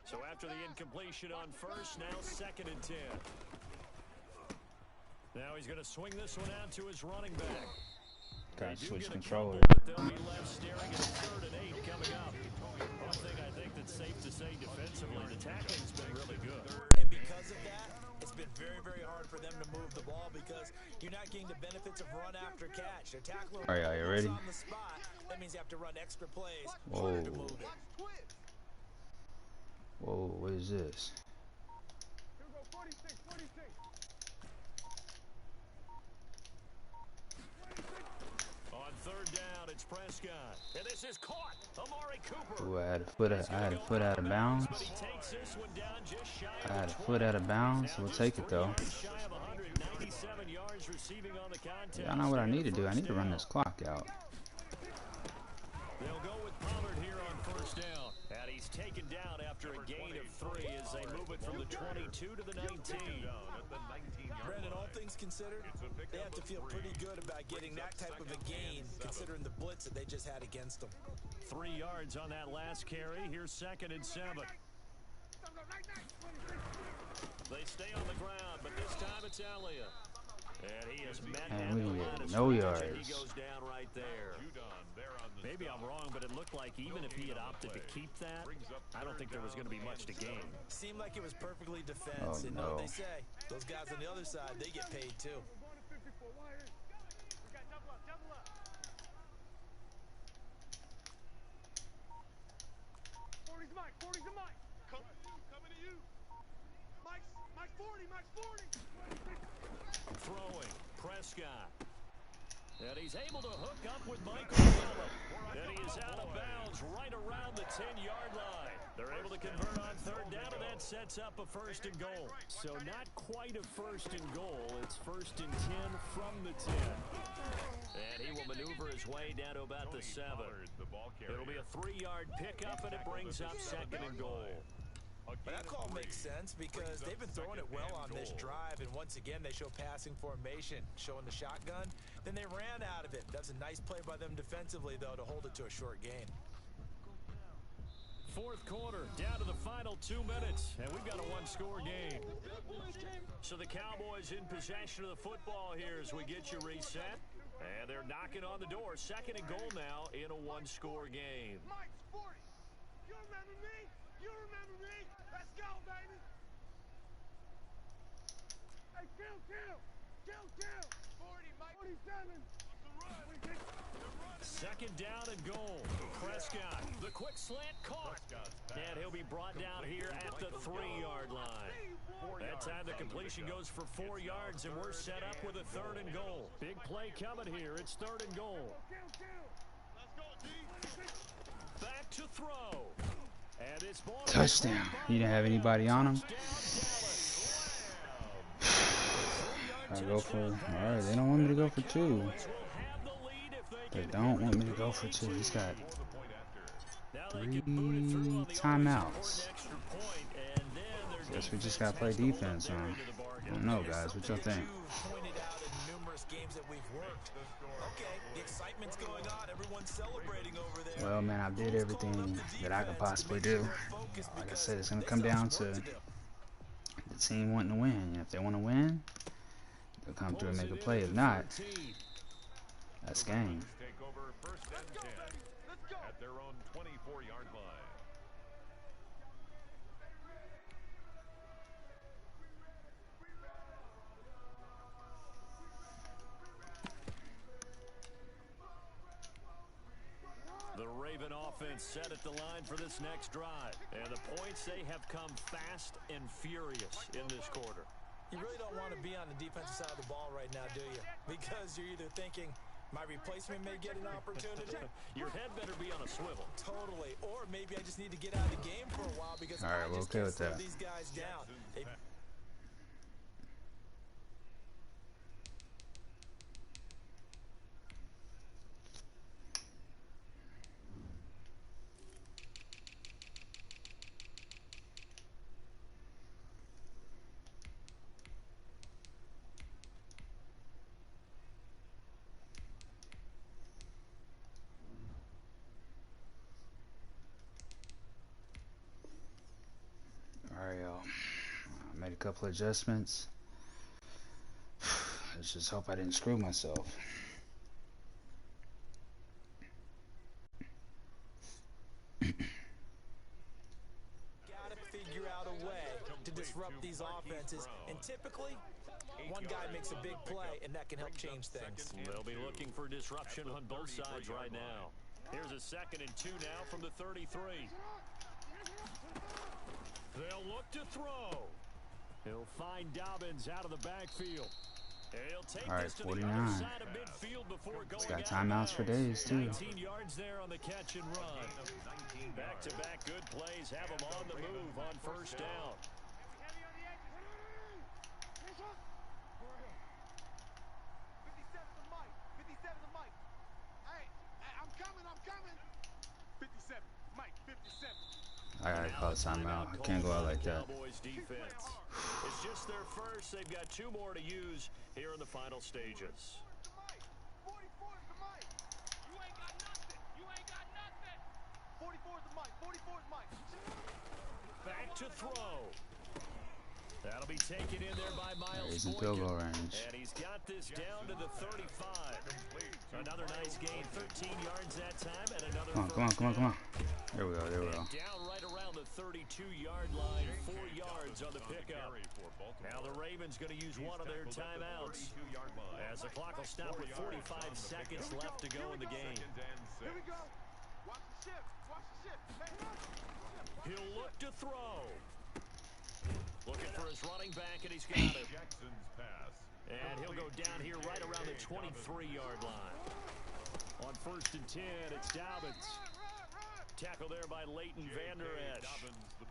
Speaker 2: So after the incompletion on first, now second and 10. Now he's going to swing this one out to his running back.
Speaker 1: Gotta switch controller.
Speaker 2: But they'll be left staring at a 3rd and 8 coming up. One thing I think that's safe to say defensively, the tackling's been really good.
Speaker 5: And because of that, it's been very, very hard for them to move the ball because you're not getting the benefits of run after catch. They're tackling
Speaker 1: All right, are you ready?
Speaker 5: on the spot. That means you have to run extra plays
Speaker 1: Whoa.
Speaker 5: to move it.
Speaker 1: Whoa, what is this?
Speaker 3: Here we go. 46.
Speaker 2: On 3rd down, it's Prescott. And this is caught. Amari Cooper.
Speaker 1: Ooh, I had a foot out of bounds.
Speaker 2: But he takes this one down just shy of
Speaker 1: I had a
Speaker 2: 20.
Speaker 1: foot out of bounds.
Speaker 2: Now
Speaker 1: We'll
Speaker 2: just
Speaker 1: take it
Speaker 2: 3
Speaker 1: though.
Speaker 2: yards shy of 197 yards receiving on the contest.
Speaker 1: Y'all know what I need to do. I
Speaker 2: First
Speaker 1: need to run
Speaker 2: down.
Speaker 1: this clock out.
Speaker 2: They'll go with Pollard here on first down. And he's taken down after a gain of 3 as they move it from the 22 to the 19.
Speaker 5: Brandon, all things considered, they have to feel pretty good about getting that type of a gain considering the blitz that they just had against them.
Speaker 2: 3 yards on that last carry. Here's 2nd and 7. They stay on the ground, but this time it's Elliott. And he is met
Speaker 1: Man,
Speaker 2: at
Speaker 1: we
Speaker 2: the
Speaker 1: didn't
Speaker 2: line
Speaker 1: get
Speaker 2: of
Speaker 1: no
Speaker 2: scrimmage, and
Speaker 1: yards.
Speaker 2: he goes down right there. Maybe I'm wrong, but it looked like even if he had opted to keep that, I don't think there was going to be much to gain.
Speaker 5: Seemed like it was perfectly defense.
Speaker 1: Oh,
Speaker 5: and you know
Speaker 1: no.
Speaker 5: what they say? Those guys on the other side, they get paid too.
Speaker 3: Coming to you. Mike's 40.
Speaker 2: Throwing. Prescott. And he's able to hook up with Michael Gallup. And he is out of bounds right around the 10-yard line. They're able to convert on third down, and that sets up a 1st and goal. So not quite a 1st and goal. It's 1st and 10 from the 10. And he will maneuver his way down to about the 7. It'll be a 3-yard pickup, and it brings up 2nd and goal.
Speaker 5: But that call makes sense because they've been throwing it well on this drive, and once again they show passing formation, showing the shotgun. Then they ran out of it. That's a nice play by them defensively, though, to hold it to a short gain.
Speaker 2: 4th quarter, down to the final 2 minutes, and we've got a 1-score game. So the Cowboys in possession of the football here as we get you reset. And they're knocking on the door. 2nd and goal now in a 1-score game.
Speaker 3: Mike, Sporty, you remember me? You remember me? Let's go, baby. Hey, kill. 40, Mike. 47.
Speaker 2: 2nd down and goal. Prescott, the quick slant caught. And he'll be brought down here at the 3-yard line. That time the completion goes for 4 yards, and we're set up with a 3rd and goal. Big play coming here. It's 3rd and goal. Back to throw. And it's
Speaker 1: touchdown. He didn't have anybody on him. I go for, all right, they don't want me to go for 2. They don't want me to go for 2. He's got 3 timeouts. Guess we just got to play defense, huh? I don't know, guys. What y'all think? Well, man, I did everything that I could possibly do. Like I said, it's going to come down to the team wanting to win. And if they want to win, they'll come through and make a play. If not, that's game.
Speaker 4: At their own 24-yard line.
Speaker 2: The Raven offense set at the line for this next drive. And the points, they have come fast and furious in this quarter.
Speaker 5: You really don't want to be on the defensive side of the ball right now, do you? Because you're either thinking, my replacement may get an opportunity.
Speaker 2: Your head better be on a swivel.
Speaker 5: Totally. Or maybe I just need to get out of the game for a while because
Speaker 1: all right,
Speaker 5: I
Speaker 1: we're
Speaker 5: just
Speaker 1: okay
Speaker 5: can't
Speaker 1: with
Speaker 5: slow
Speaker 1: that.
Speaker 5: these guys down.
Speaker 1: Made a couple adjustments. Let's just hope I didn't screw myself.
Speaker 5: Gotta figure out a way to disrupt these offenses, and typically one guy makes a big play and that can help change things.
Speaker 2: They'll be looking for disruption on both sides right now. Here's a 2nd and 2 now from the 33. They'll look to throw. He'll find Dobbins out of the backfield. He'll take
Speaker 1: all right,
Speaker 2: this to
Speaker 1: 49.
Speaker 2: the other side of midfield before going
Speaker 1: He's got
Speaker 2: out of
Speaker 1: timeouts for
Speaker 2: bounds.
Speaker 1: days, too.
Speaker 2: 19 yards there on the catch and run. Back-to-back good plays have him on the move on 1st down.
Speaker 1: I gotta call timeout. I can't go out like that.
Speaker 2: It's just their first. They've got 2 more to use here in the final stages.
Speaker 3: 44 is the mic. You ain't got nothing. You ain't got nothing. 44 is the mic. 44 is Mike.
Speaker 2: Back to throw. That'll be taken in there by Miles.
Speaker 1: He's in field goal range.
Speaker 2: And he's got this down to the 35. Another nice gain, 13 yards that time, and another.
Speaker 1: Come on. There we go.
Speaker 2: Down right around the 32-yard line, 4 yards on the pickup. Now the Ravens going to use one of their timeouts as the clock will stop with 45 seconds left to go in the game.
Speaker 3: Here we go. Watch the ship. Watch the ship. Hey.
Speaker 2: He'll look to throw. Looking for his running back, and he's got it.
Speaker 4: Jackson's pass.
Speaker 2: And he'll go down here right around the 23-yard line. On 1st and 10, it's Dobbins. Tackled there by Leighton Vander Esch.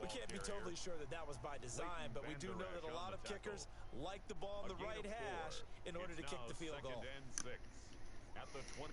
Speaker 5: We can't be totally sure that that was by design, but we do know that a lot of kickers like the ball on the right hash in order to kick the field goal.
Speaker 4: At the 20.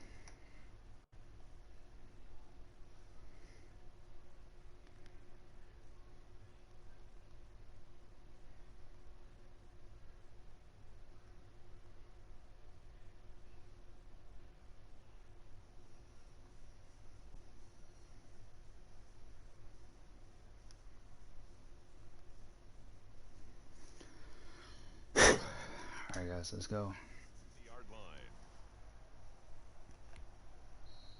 Speaker 1: Alright guys, let's go.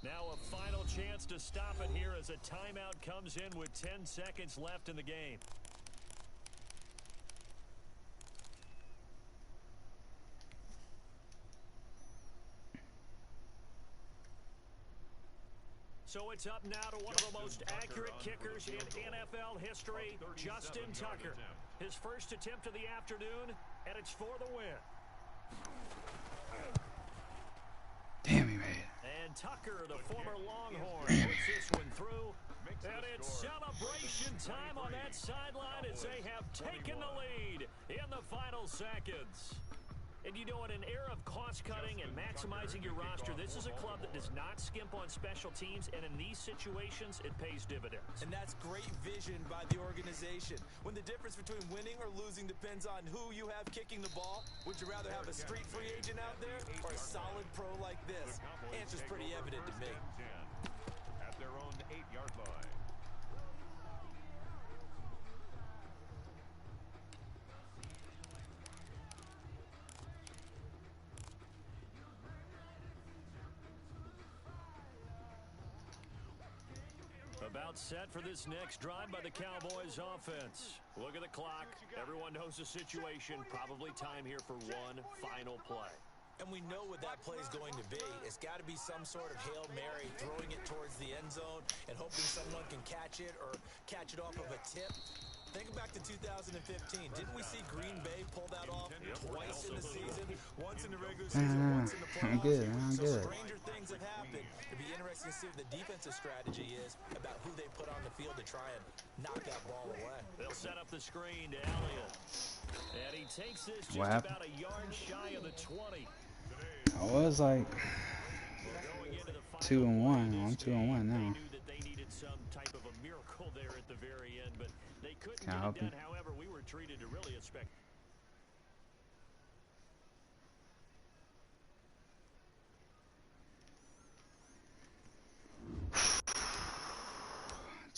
Speaker 2: Now a final chance to stop it here as a timeout comes in with 10 seconds left in the game. So it's up now to one of the most accurate kickers in NFL history, Justin Tucker. His first attempt of the afternoon, and it's for the win.
Speaker 1: Damn, he made it.
Speaker 2: And Tucker, the former Longhorn, puts this one through. And it's celebration time on that sideline as they have taken the lead in the final seconds. And you know, in an era of cost-cutting and maximizing your roster, this is a club that does not skimp on special teams, and in these situations, it pays dividends.
Speaker 5: And that's great vision by the organization. When the difference between winning or losing depends on who you have kicking the ball, would you rather have a street free agent out there or a solid pro like this? Answer's pretty evident to me.
Speaker 4: At their own 8-yard line.
Speaker 2: About set for this next drive by the Cowboys offense. Look at the clock. Everyone knows the situation. Probably time here for one final play.
Speaker 5: And we know what that play is going to be. It's got to be some sort of Hail Mary, throwing it towards the end zone and hoping someone can catch it or catch it off of a tip. Think back to 2015. Didn't we see Green Bay pull that off twice in the season? Once in the regular season, once in the playoffs.
Speaker 1: I'm good.
Speaker 5: Stranger things have happened. It'd be interesting to see what the defensive strategy is about who they put on the field to try and knock that ball away.
Speaker 2: They'll set up the screen to Elliott. And he takes this just about a yard shy of the 20.
Speaker 1: I was like 2-1. I'm 2-1 now.
Speaker 2: They knew that they needed some type of a miracle there at the very end, but they couldn't get it done. However, we were treated to really a spectacle.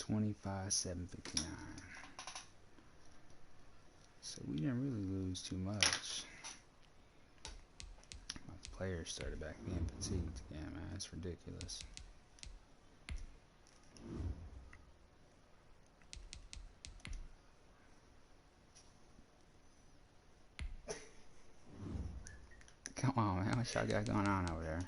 Speaker 1: 25-7-59. So we didn't really lose too much. My players started back being fatigued again, man. It's ridiculous. Come on, man. What y'all got going on over there?